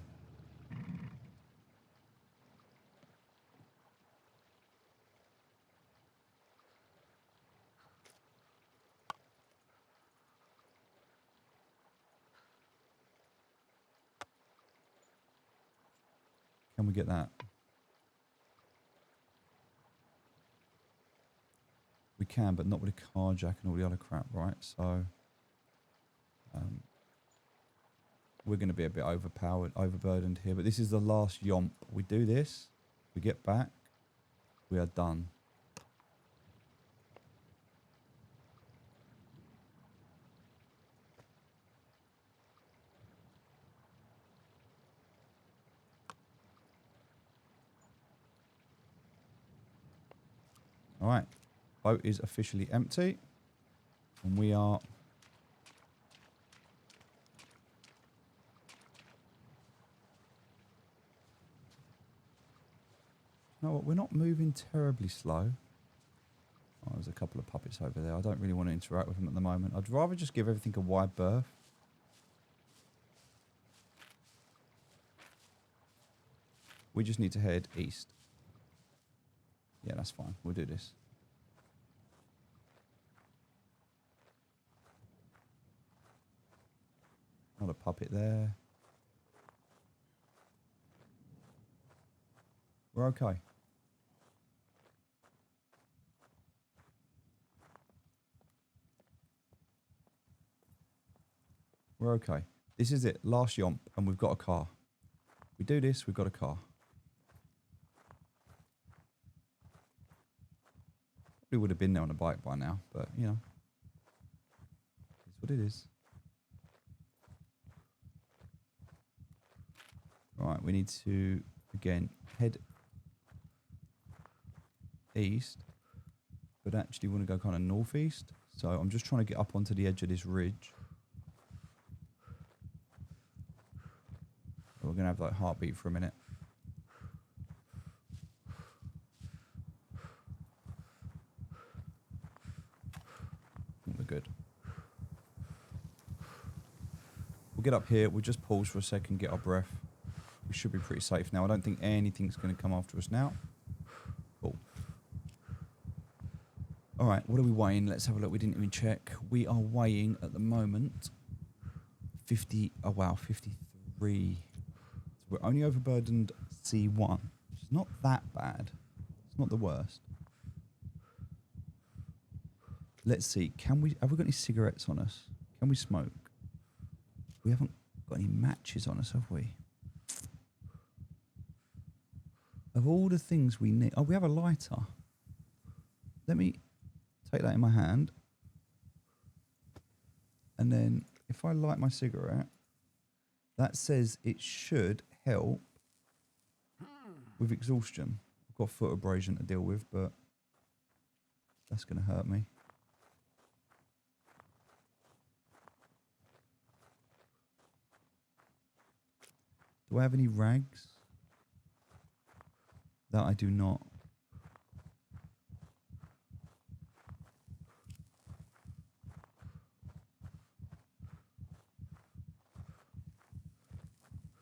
Can we get that? We can, but not with a carjack and all the other crap, right? So we're going to be a bit overburdened here. But this is the last yomp. We do this, we get back, we are done. All right, boat is officially empty. And we are... No, we're not moving terribly slow. Oh, there's a couple of puppets over there. I don't really want to interact with them at the moment. I'd rather just give everything a wide berth. We just need to head east. Yeah, that's fine. We'll do this. Not a puppet there. We're okay. We're okay. This is it. Last yomp, and we've got a car. We do this, we've got a car. We would have been there on a bike by now, but, you know. It's what it is. Right, we need to, again, head east, but actually want to go kind of northeast. So I'm just trying to get up onto the edge of this ridge. We're going to have like heartbeat for a minute. We're good. We'll get up here. We'll just pause for a second, get our breath. We should be pretty safe now. I don't think anything's going to come after us now. Cool. All right, what are we weighing? Let's have a look. We didn't even check. We are weighing at the moment 50. Oh, wow, 53. So we're only overburdened C1. It's not that bad. It's not the worst. Let's see. Have we got any cigarettes on us? Can we smoke? We haven't got any matches on us, have we? Of all the things we need... Oh, we have a lighter. Let me take that in my hand. And then if I light my cigarette, that says it should help with exhaustion. I've got foot abrasion to deal with, but that's going to hurt me. Do I have any rags? That I do not.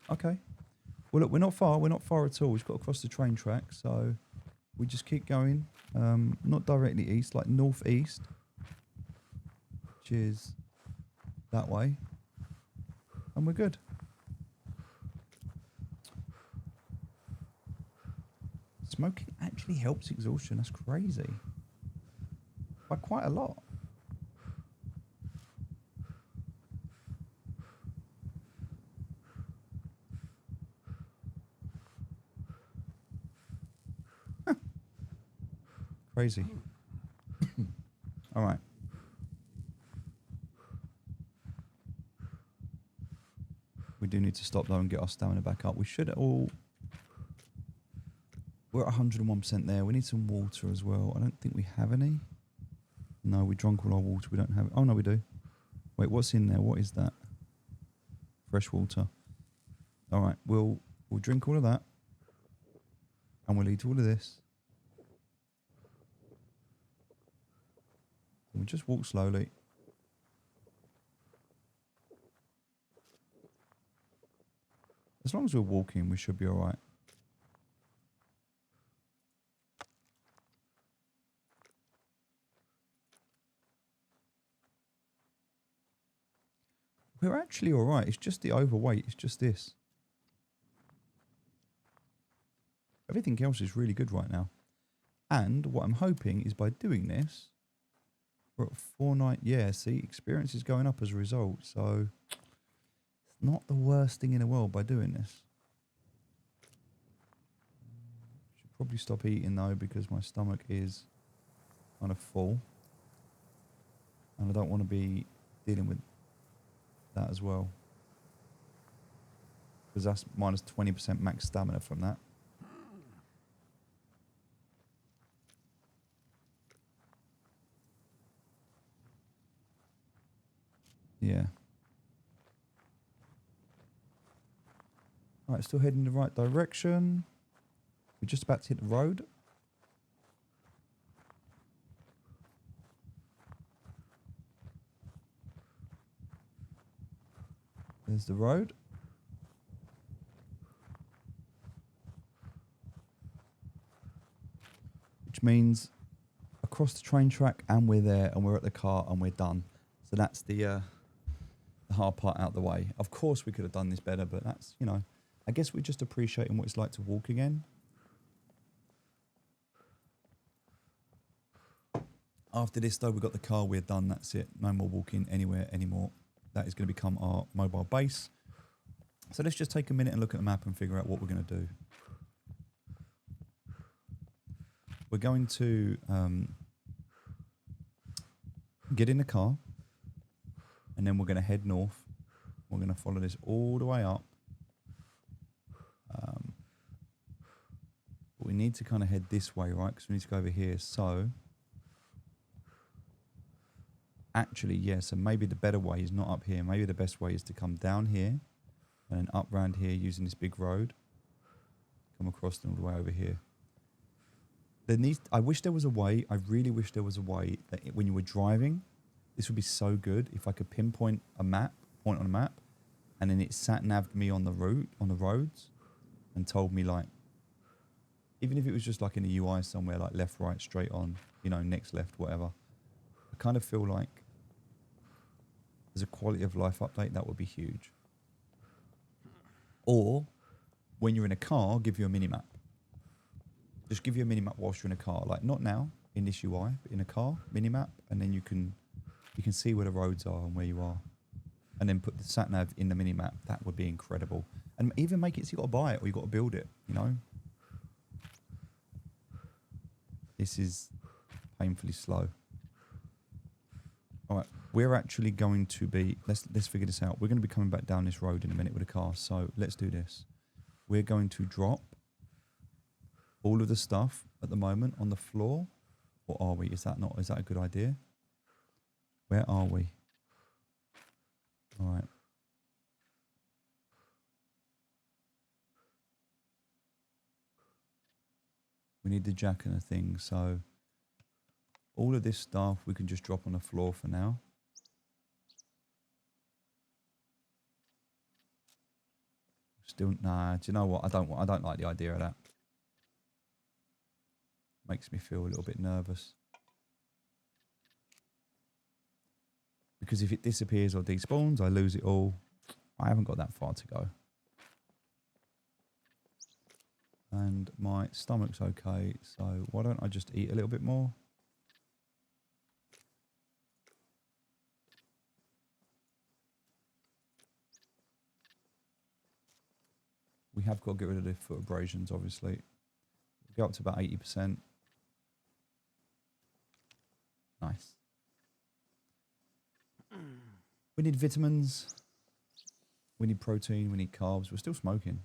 Okay. Well, look, we're not far. We're not far at all. We've got to cross the train track, so we just keep going. Not directly east, like northeast, which is that way, and we're good. Smoking actually helps exhaustion. That's crazy. By quite a lot. Crazy. All right. We do need to stop though and get our stamina back up. We should all... We're at 101% there. We need some water as well. I don't think we have any. No, we drank all our water. We don't have it. Oh, no, we do. Wait, what's in there? What is that? Fresh water. All right, we'll drink all of that. And we'll eat all of this. And we'll just walk slowly. As long as we're walking, we should be all right. We're actually all right. It's just the overweight. It's just this. Everything else is really good right now. And what I'm hoping is by doing this, we're at 4-9. Yeah, see, experience is going up as a result. So it's not the worst thing in the world by doing this. Should probably stop eating though because my stomach is kind of full. And I don't want to be dealing with that as well, because that's minus 20% max stamina from that. Yeah. All right, still heading in the right direction. We're just about to hit the road. There's the road. Which means across the train track and we're there and we're at the car and we're done. So that's the hard part out the way. Of course we could have done this better, but that's, you know, I guess we're just appreciating what it's like to walk again. After this though, we've got the car, we're done, that's it. No more walking anywhere anymore. That is going to become our mobile base. So let's just take a minute and look at the map and figure out what we're going to do. We're going to get in the car and then we're going to head north. We're going to follow this all the way up. But we need to kind of head this way, right? Because we need to go over here. So actually, yeah, so maybe the better way is not up here. Maybe the best way is to come down here and then up round here using this big road. Come across and all the way over here. I wish there was a way, I really wish there was a way that when you were driving, this would be so good if I could pinpoint a map, point on a map, and then it sat-nav'd me on the route, on the roads, and told me like, even if it was just like in a UI somewhere, like left, right, straight on, you know, next, left, whatever. I kind of feel like as a quality of life update, that would be huge. Or when you're in a car, give you a mini-map. Just give you a mini-map whilst you're in a car. Like not now in this UI, but in a car, mini-map, and then you can see where the roads are and where you are. And then put the sat-nav in the mini-map. That would be incredible. And even make it so you got to buy it or you got to build it, you know? This is painfully slow. All right, we're actually going to be, let's figure this out. We're going to be coming back down this road in a minute with a car. So let's do this. We're going to drop all of the stuff at the moment on the floor. Or are we? Is that a good idea? Where are we? All right. We need the jack and the thing, so all of this stuff we can just drop on the floor for now. Still, nah, do you know what? I don't like the idea of that. Makes me feel a little bit nervous. Because if it disappears or despawns, I lose it all. I haven't got that far to go. And my stomach's okay, so why don't I just eat a little bit more? We have got to get rid of the foot abrasions, obviously. We'll go up to about 80%. Nice. We need vitamins. We need protein. We need carbs. We're still smoking.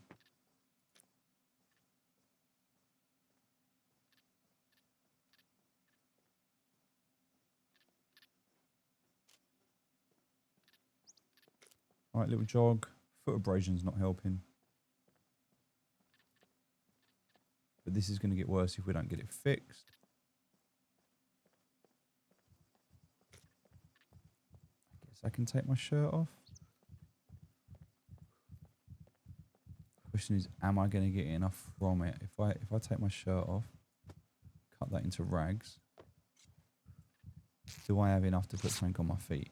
All right, little jog. Foot abrasion's not helping. But this is going to get worse if we don't get it fixed. I guess I can take my shirt off. Question is, am I going to get enough from it? If I take my shirt off, cut that into rags, do I have enough to put something on my feet?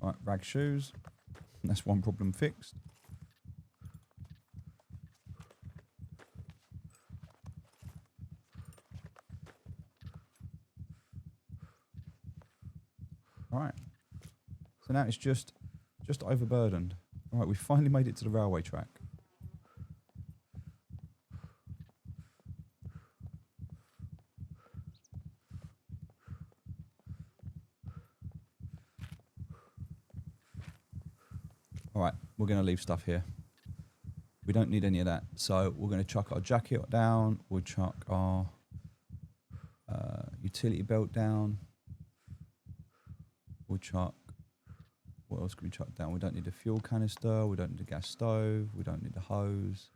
All right, rag shoes. That's one problem fixed. All right. So now it's just overburdened. All right, we finally made it to the railway track. All right, we're going to leave stuff here. We don't need any of that. So we're going to chuck our jacket down. We'll chuck our utility belt down. We'll chuck, what else can we chuck down? We don't need a fuel canister. We don't need a gas stove. We don't need a hose.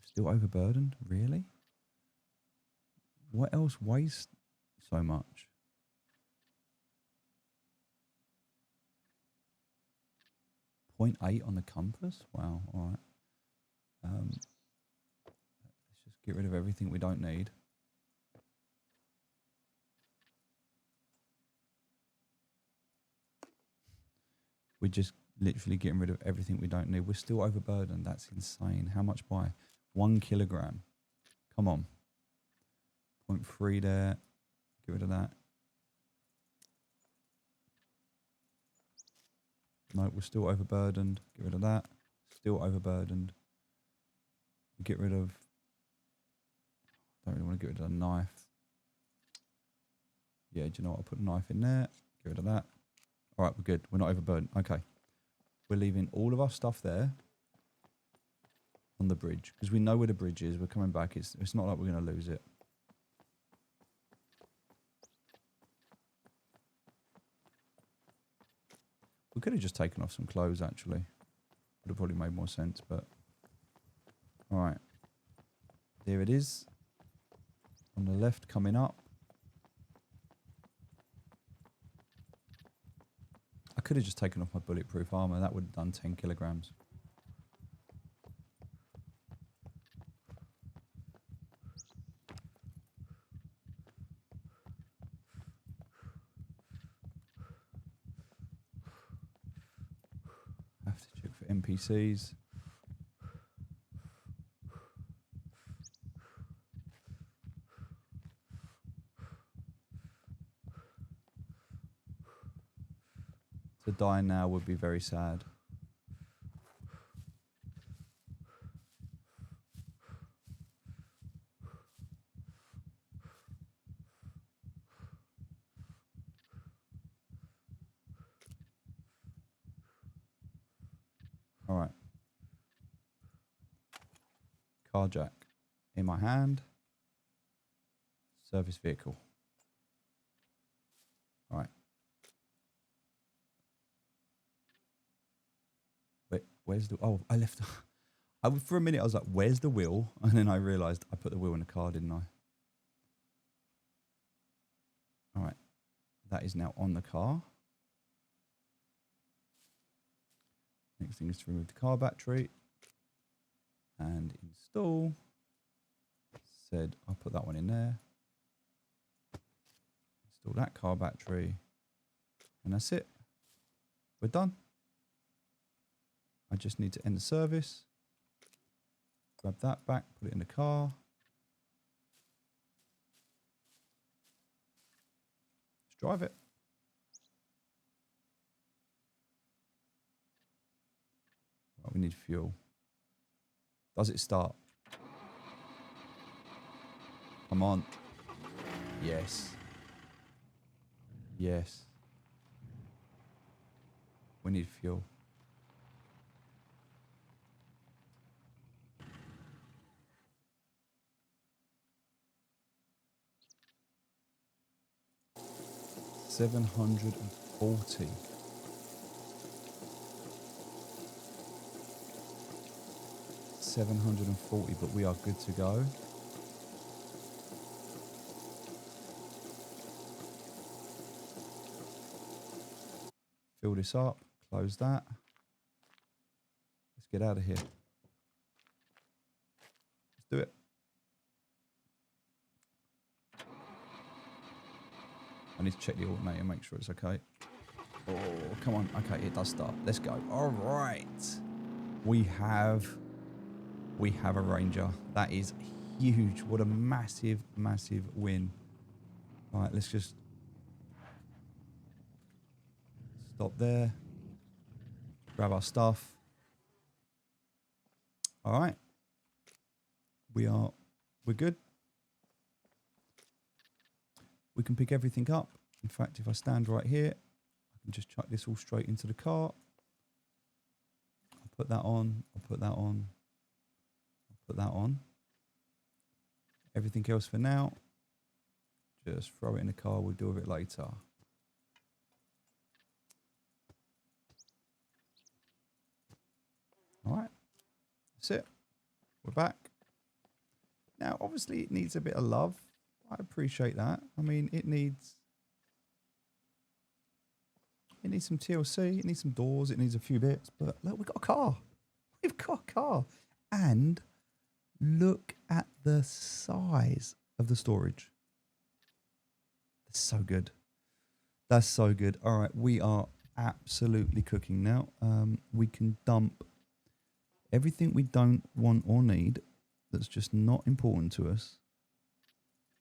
Still overburdened? Really? What else weighs so much? .8 on the compass? Wow, all right. Let's just get rid of everything we don't need. We're just literally getting rid of everything we don't need. We're still overburdened. That's insane. How much by? 1 kilogram. Come on. 0.3 there. Get rid of that. No, we're still overburdened. Get rid of that. Still overburdened. Get rid of... Don't really want to get rid of a knife. Yeah, do you know what? I'll put a knife in there. Get rid of that. All right, we're good. We're not overburdened. Okay. We're leaving all of our stuff there on the bridge because we know where the bridge is. We're coming back. It's not like we're going to lose it. We could have just taken off some clothes, actually. Would have probably made more sense, but... All right. There it is. On the left, coming up. I could have just taken off my bulletproof armor. That would have done 10 kilograms. Have to check for NPCs. To die now would be very sad. All right. Car jack in my hand. Service vehicle. All right. Wait, where's the... Oh, I left... for a minute, I was like, where's the wheel? And then I realised I put the wheel in the car, didn't I? All right. That is now on the car. Next thing is to remove the car battery and install. Said I'll put that one in there. Install that car battery. And that's it. We're done. I just need to end the service. Grab that back, put it in the car. Let's drive it. Right, we need fuel. Does it start? Come on. Yes. Yes. We need fuel. $740. $740, but we are good to go. Fill this up, close that. Let's get out of here. Let's do it. I need to check the alternator, make sure it's okay. Oh, come on. Okay, it does start. Let's go. All right. We have a Ranger. That is huge. What a massive, massive win. All right, let's just stop there. Grab our stuff. All right. We're good. We can pick everything up. In fact, if I stand right here, I can just chuck this all straight into the car. I'll put that on. I'll put that on. I'll put that on. Everything else for now, just throw it in the car. We'll deal with it later. All right. That's it. We're back. Now, obviously, it needs a bit of love. I appreciate that. I mean, it needs some TLC. It needs some doors. It needs a few bits. But look, we've got a car. We've got a car. And look at the size of the storage. It's so good. That's so good. All right, we are absolutely cooking now. We can dump everything we don't want or need that's just not important to us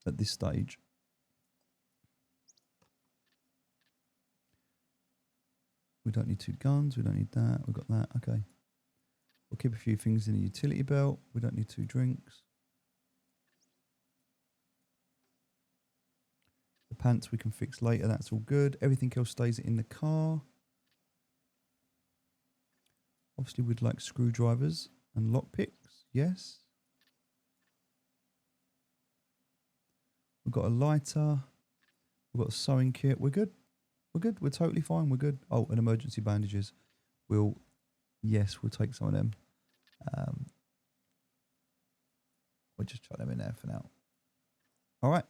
at this stage. We don't need 2 guns. We don't need that. We've got that. Okay. We'll keep a few things in the utility belt. We don't need 2 drinks. The pants we can fix later. That's all good. Everything else stays in the car. Obviously, we'd like screwdrivers and lockpicks. Yes. We've got a lighter. We've got a sewing kit. We're good. We're good. We're totally fine. We're good. Oh, and emergency bandages. We'll take some of them. We'll just chuck them in there for now. All right.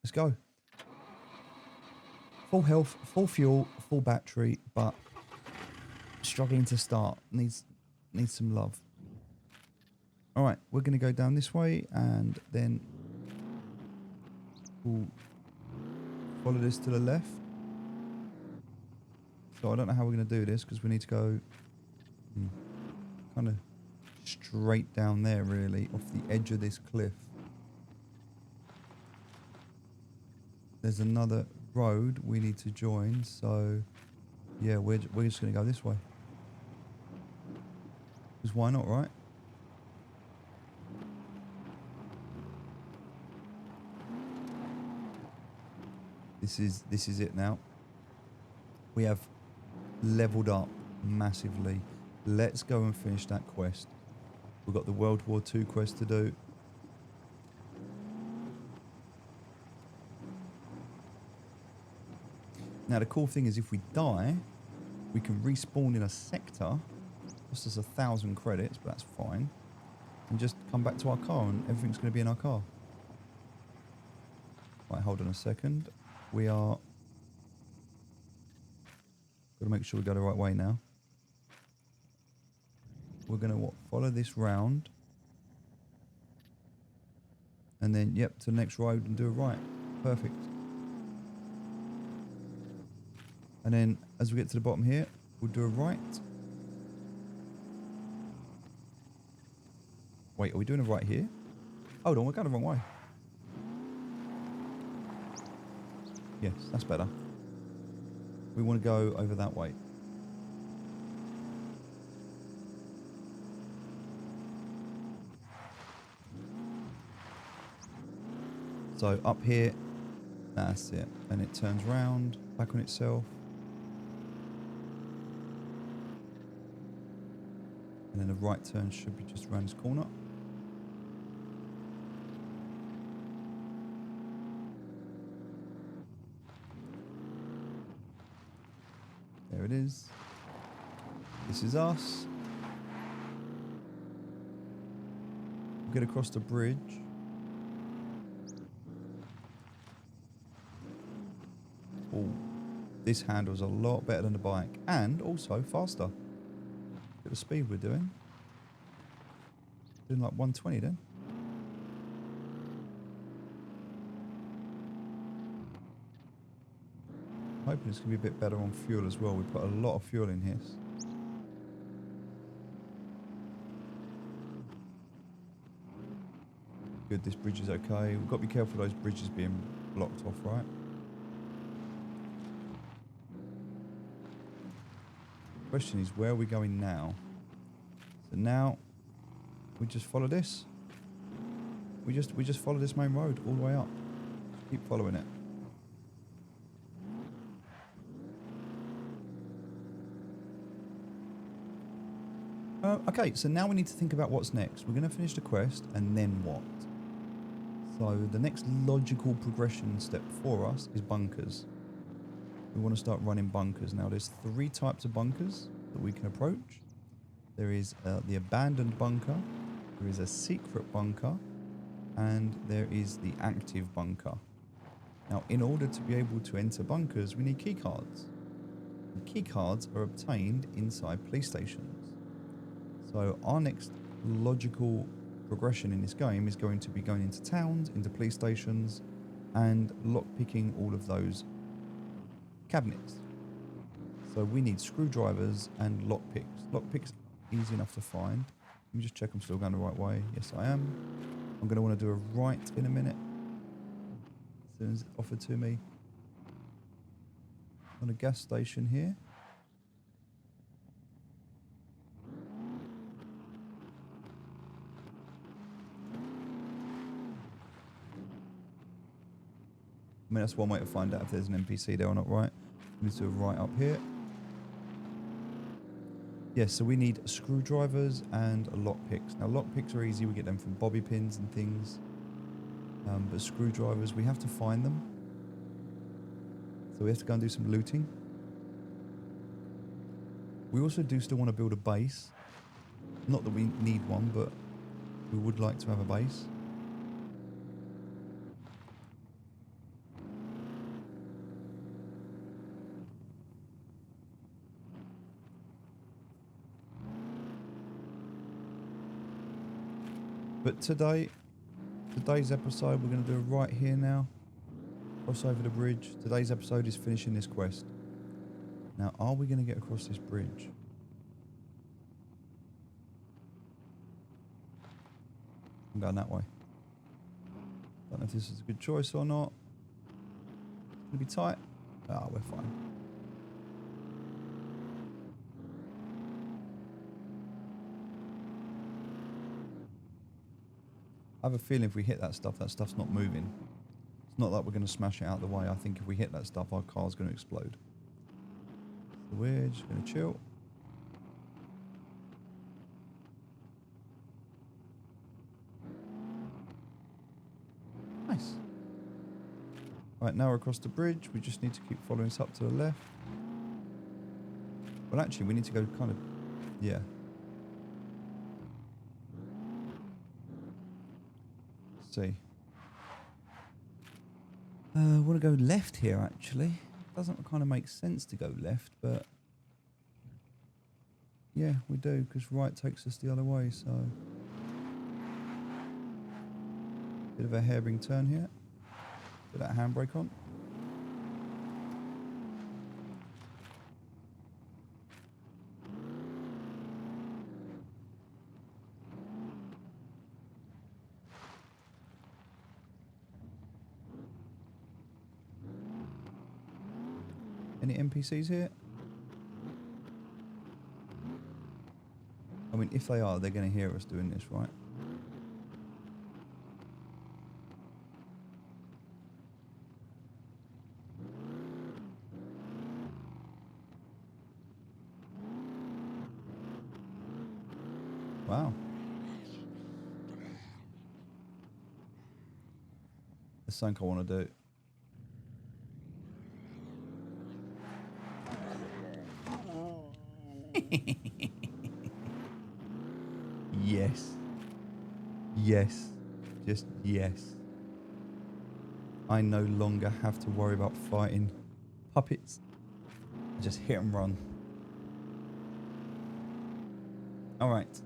Let's go. Full health, full fuel, full battery, but struggling to start. Needs some love. All right. We're going to go down this way and then we'll follow this to the left. So I don't know how we're going to do this because we need to go kind of straight down there, really, off the edge of this cliff. There's another road we need to join, so yeah, we're just going to go this way. Because why not, right? This is it now. We have leveled up massively. Let's go and finish that quest. We've got the World War II quest to do. Now the cool thing is if we die, we can respawn in a sector. Costs us 1,000 credits, but that's fine. And just come back to our car and everything's going to be in our car. Right, hold on a second. We are... Got to make sure we go the right way now. We're going to follow this round. And then, yep, to the next road and do a right. Perfect. And then, as we get to the bottom here, we'll do a right. Wait, are we doing a right here? Hold on, we're going the wrong way. Yes, that's better. We want to go over that way. So up here, that's it. And it turns round, back on itself. And then the right turn should be just around this corner. There it is. This is us. We'll get across the bridge. Oh, this handles a lot better than the bike. And also faster. Look at the speed we're doing. Doing like 120 then. I'm hoping it's going to be a bit better on fuel as well. We put a lot of fuel in here. Good, this bridge is okay. We've got to be careful of those bridges being blocked off, right? Question is, where are we going now? So now we just follow this. We just follow this main road all the way up. Just keep following it. Okay, so now we need to think about what's next. We're going to finish the quest, and then what? So the next logical progression step for us is bunkers. We want to start running bunkers. Now there's 3 types of bunkers that we can approach. There is the abandoned bunker, there is a secret bunker, and there is the active bunker. Now in order to be able to enter bunkers, we need key cards. And key cards are obtained inside police stations. So our next logical progression in this game is going to be going into towns, into police stations, and lockpicking all of those cabinets. So we need screwdrivers and lockpicks. Lockpicks easy enough to find. Let me just check I'm still going the right way. Yes, I am. I'm going to want to do a right in a minute. As soon as it's offered to me. On a gas station here. I mean, that's one way to find out if there's an NPC there or not, right? We need to do a right up here. Yes, so we need screwdrivers and lockpicks. Now, lockpicks are easy. We get them from bobby pins and things. But screwdrivers, we have to find them. So we have to go and do some looting. We also do still want to build a base. Not that we need one, but we would like to have a base. But today's episode, we're going to do it right here now. Cross over the bridge. Today's episode is finishing this quest. Now, are we going to get across this bridge? I'm going that way. Don't know if this is a good choice or not. It's going to be tight. Ah, we're fine. I have a feeling if we hit that stuff's not moving. It's not like we're going to smash it out of the way. I think if we hit that stuff, our car's going to explode. So we're just going to chill. Nice. Right, now we're across the bridge. We just need to keep following this up to the left. Well, actually, we need to go kind of... Yeah. See. I want to go left here, actually. Doesn't kind of make sense to go left, but yeah, we do, because right takes us the other way, so bit of a hairpin turn here. Put that handbrake on. Any NPCs here? I mean, if they are, they're going to hear us doing this, right? Wow. There's something I want to do. Yes. Yes. Just yes. I no longer have to worry about fighting puppets. I just hit and run. Alright.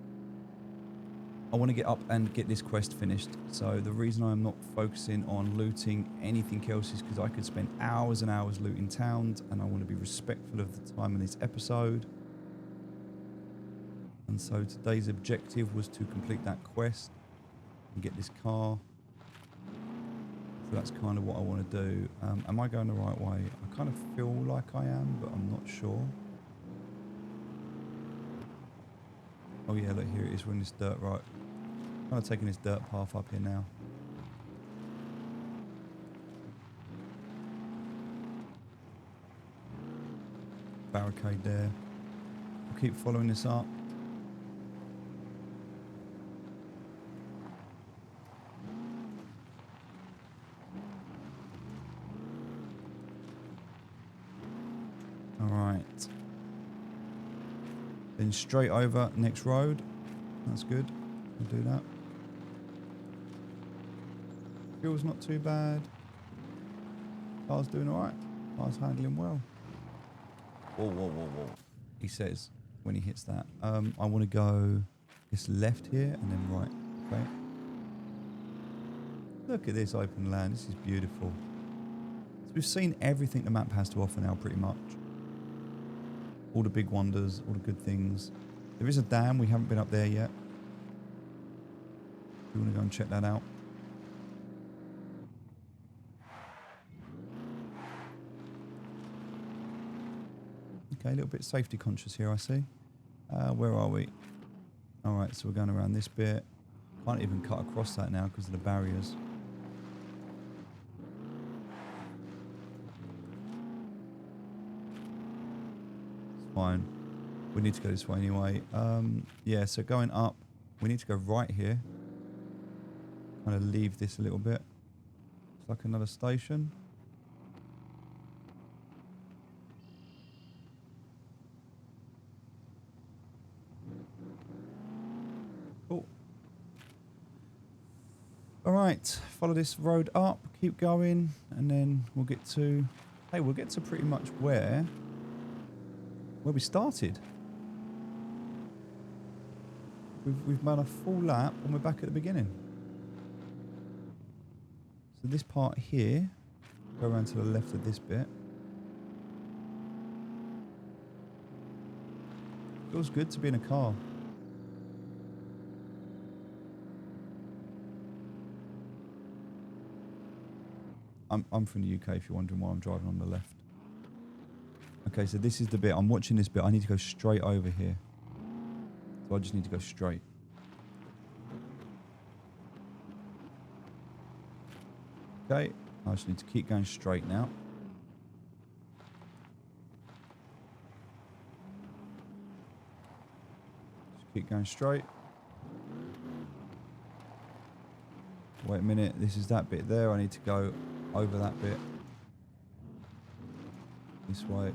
I want to get up and get this quest finished. So the reason I'm not focusing on looting anything else is because I could spend hours and hours looting towns, and I want to be respectful of the time in this episode. And so today's objective was to complete that quest and get this car. So that's kind of what I want to do. Am I going the right way? I kind of feel like I am, but I'm not sure. Oh yeah, look, here it is. We're in this dirt road. Kind of taking this dirt path up here now. Barricade there. We'll keep following this up. All right. Then straight over, next road. That's good. We'll do that. Fuel's not too bad. Car's doing all right. Car's handling well. Whoa, whoa, whoa, whoa. He says when he hits that. I want to go this left here and then right. Okay. Look at this open land. This is beautiful. So we've seen everything the map has to offer now, pretty much. All the big wonders, all the good things. There is a dam. We haven't been up there yet. We want to go and check that out. Okay, a little bit safety conscious here, I see. Where are we? All right, so we're going around this bit. Can't even cut across that now because of the barriers. It's fine. We need to go this way anyway. Yeah, so going up, we need to go right here. Kind of leave this a little bit. It's like another station. Cool. All right, follow this road up, keep going, and then we'll get to, hey, we'll get to pretty much where we started. We've made a full lap and we're back at the beginning. So this part here, go around to the left of this bit. Feels good to be in a car. I'm from the UK if you're wondering why I'm driving on the left. Okay, so this is the bit. I'm watching this bit. I need to go straight over here. So I just need to go straight. Okay, I just need to keep going straight now. Just keep going straight. Wait a minute, this is that bit there. I need to go over that bit. This way.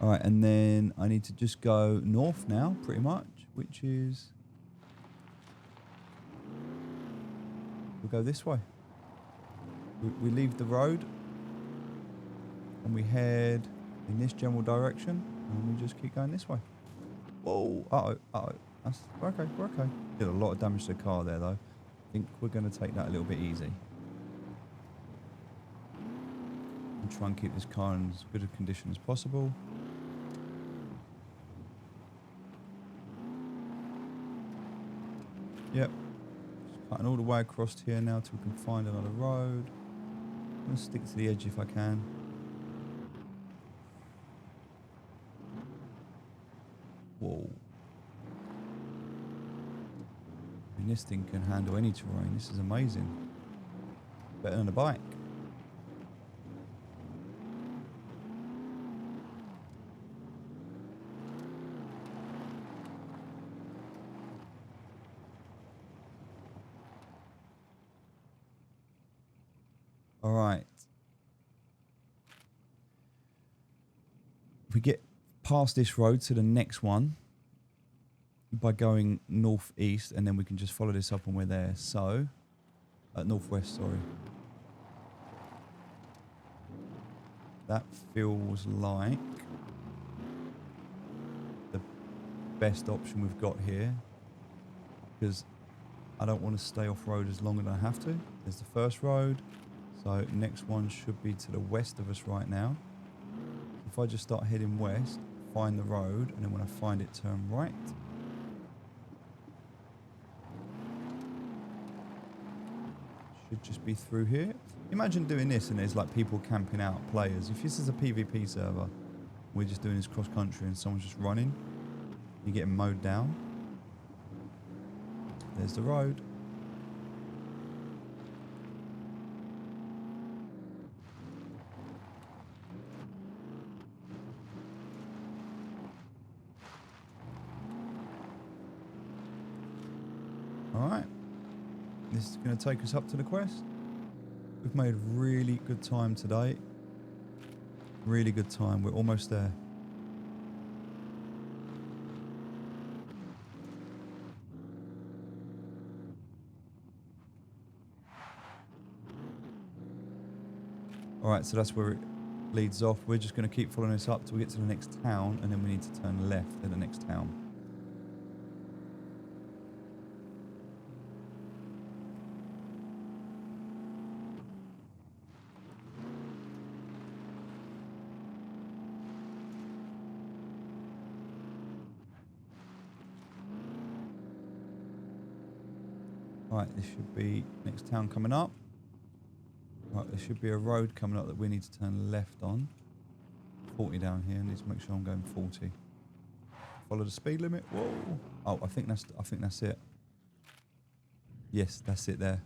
Alright, and then I need to just go north now, pretty much, which is... We'll go this way. We leave the road and we head in this general direction and we just keep going this way. Whoa, uh-oh. That's, we're okay. Did a lot of damage to the car there, though. I think we're going to take that a little bit easy. And try and keep this car in as good a condition as possible. Yep. Just cutting all the way across here now till we can find another road. I'm going to stick to the edge if I can. Whoa. And this thing can handle any terrain. This is amazing. Better than a bike. All right. If we get past this road to the next one by going northeast, and then we can just follow this up when we're there. So, northwest, sorry. That feels like the best option we've got here, because I don't want to stay off road as long as I have to. There's the first road. So next one should be to the west of us right now. If I just start heading west, find the road, and then when I find it, turn right. Should just be through here. Imagine doing this and there's like people camping out, players. If this is a PvP server, we're just doing this cross country and someone's just running, you're getting mowed down. There's the road. Alright, this is going to take us up to the quest. We've made really good time today. Really good time. We're almost there. All right, so that's where it leads off. We're just going to keep following this up till we get to the next town, and then we need to turn left at the next town. Right, this should be next town coming up. Right, there should be a road coming up that we need to turn left on. 40 down here. I need to make sure I'm going 40. Follow the speed limit. Whoa! Oh, I think that's it. Yes, that's it there.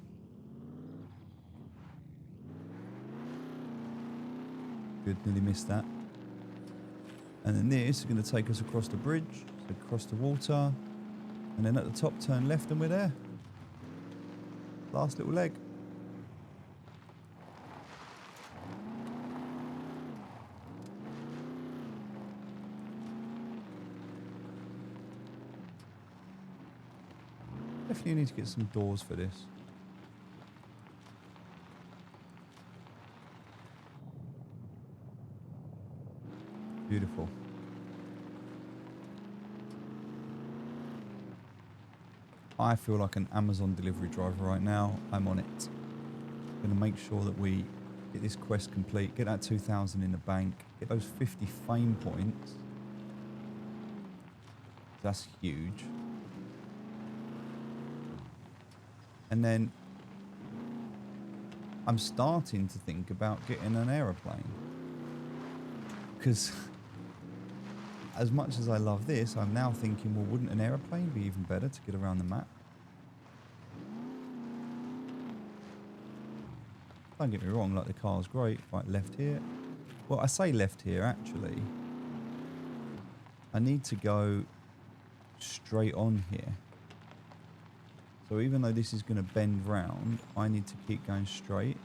Good, nearly missed that. And then this is going to take us across the bridge, so across the water, and then at the top turn left and we're there. Last little leg. Definitely need to get some doors for this. Beautiful. I feel like an Amazon delivery driver right now. I'm on it. I'm going to make sure that we get this quest complete, get that 2,000 in the bank, get those 50 fame points. That's huge. And then I'm starting to think about getting an aeroplane. Because as much as I love this, I'm now thinking, well, wouldn't an aeroplane be even better to get around the map? Don't get me wrong, like the car's great. Right, left here. Well, I say left here, actually. I need to go straight on here. So even though this is going to bend round, I need to keep going straight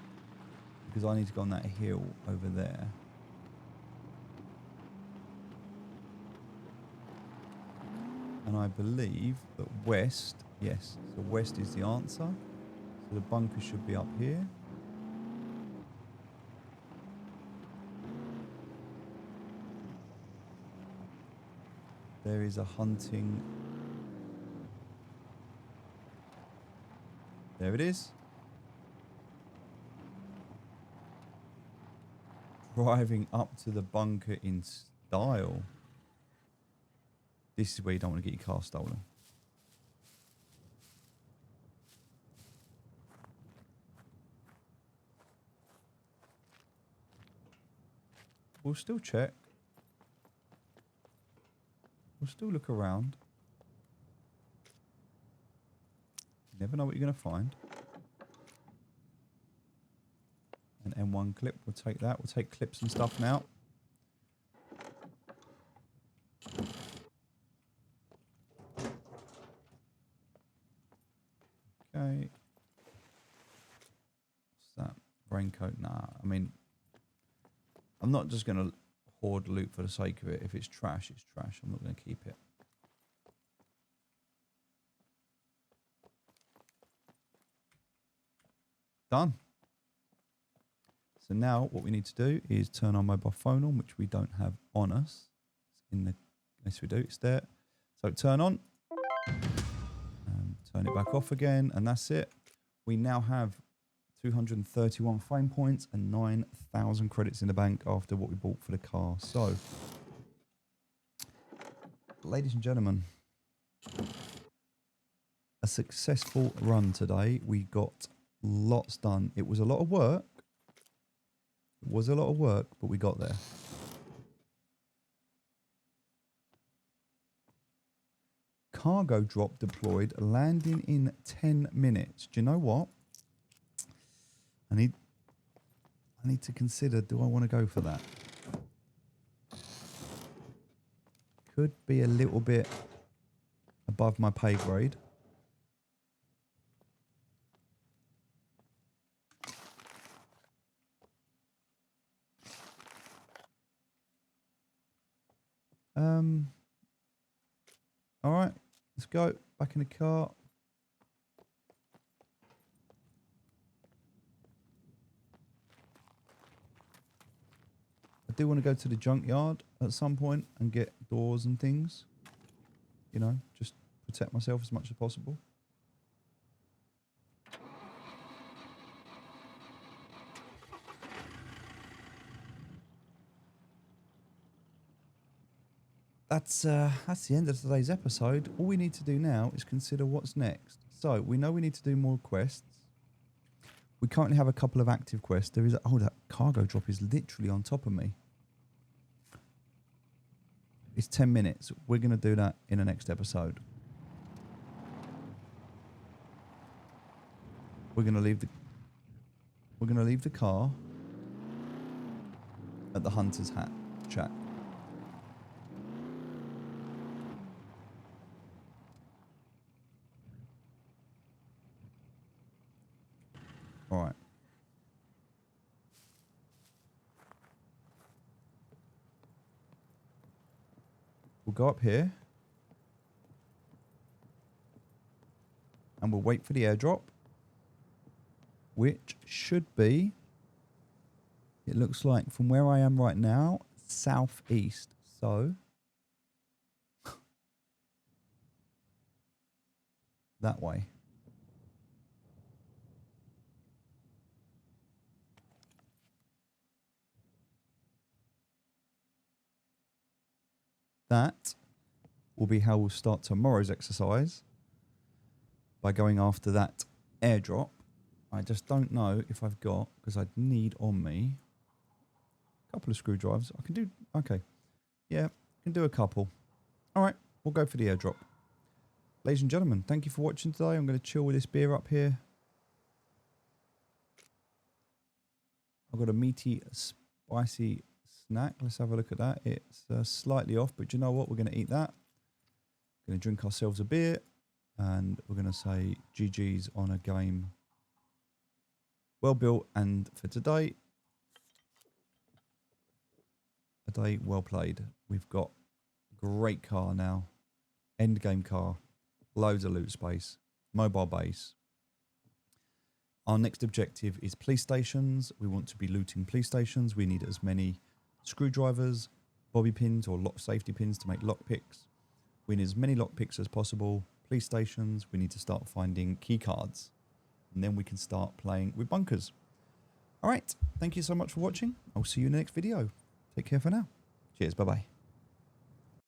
because I need to go on that hill over there. And I believe that west, yes, so west is the answer. So the bunker should be up here. There is a hunting. There it is. Driving up to the bunker in style. This is where you don't want to get your car stolen. We'll still check. We'll still look around. You never know what you're going to find. An M1 clip, we'll take that. We'll take clips and stuff now. Okay. What's that? Raincoat? Nah, I mean, I'm not just going to hoard loot for the sake of it. If it's trash, it's trash. I'm not going to keep it. Done. So now what we need to do is turn our mobile phone on, which we don't have on us. It's in the, yes we do, it's there. So turn on, turn it back off again, and that's it. We now have 231 fame points and 9,000 credits in the bank after what we bought for the car. So, ladies and gentlemen, a successful run today. We got lots done. It was a lot of work. It was a lot of work, but we got there. Cargo drop deployed, landing in 10 minutes. Do you know what? I need to consider, do I want to go for that? Could be a little bit above my pay grade. All right, let's go. Back in the car. I do want to go to the junkyard at some point and get doors and things. You know, just protect myself as much as possible. That's the end of today's episode. All we need to do now is consider what's next. So we know we need to do more quests. We currently have a couple of active quests. There is that cargo drop is literally on top of me. It's 10 minutes. We're going to do that in the next episode. We're going to leave the car at the Hunter's Hat shack. All right. We'll go up here. And we'll wait for the airdrop. Which should be, it looks like from where I am right now, southeast. So, that way. That will be how we'll start tomorrow's exercise, by going after that airdrop. I just don't know if I've got, because I'd need on me a couple of screwdrivers. I can do, okay. Yeah, can do a couple. All right, we'll go for the airdrop. Ladies and gentlemen, thank you for watching today. I'm going to chill with this beer up here. I've got a meaty, spicy snack. Let's have a look at that. It's slightly off, but you know what? We're going to eat that. We're going to drink ourselves a beer, and we're going to say GG's on a game well built, and for today, a day well played. We've got a great car now, end game car, loads of loot space, mobile base. Our next objective is police stations. We want to be looting police stations. We need as many screwdrivers, bobby pins or lock safety pins to make lockpicks. We need as many lockpicks as possible. Police stations, we need to start finding key cards. And then we can start playing with bunkers. All right, thank you so much for watching. I'll see you in the next video. Take care for now. Cheers, bye-bye.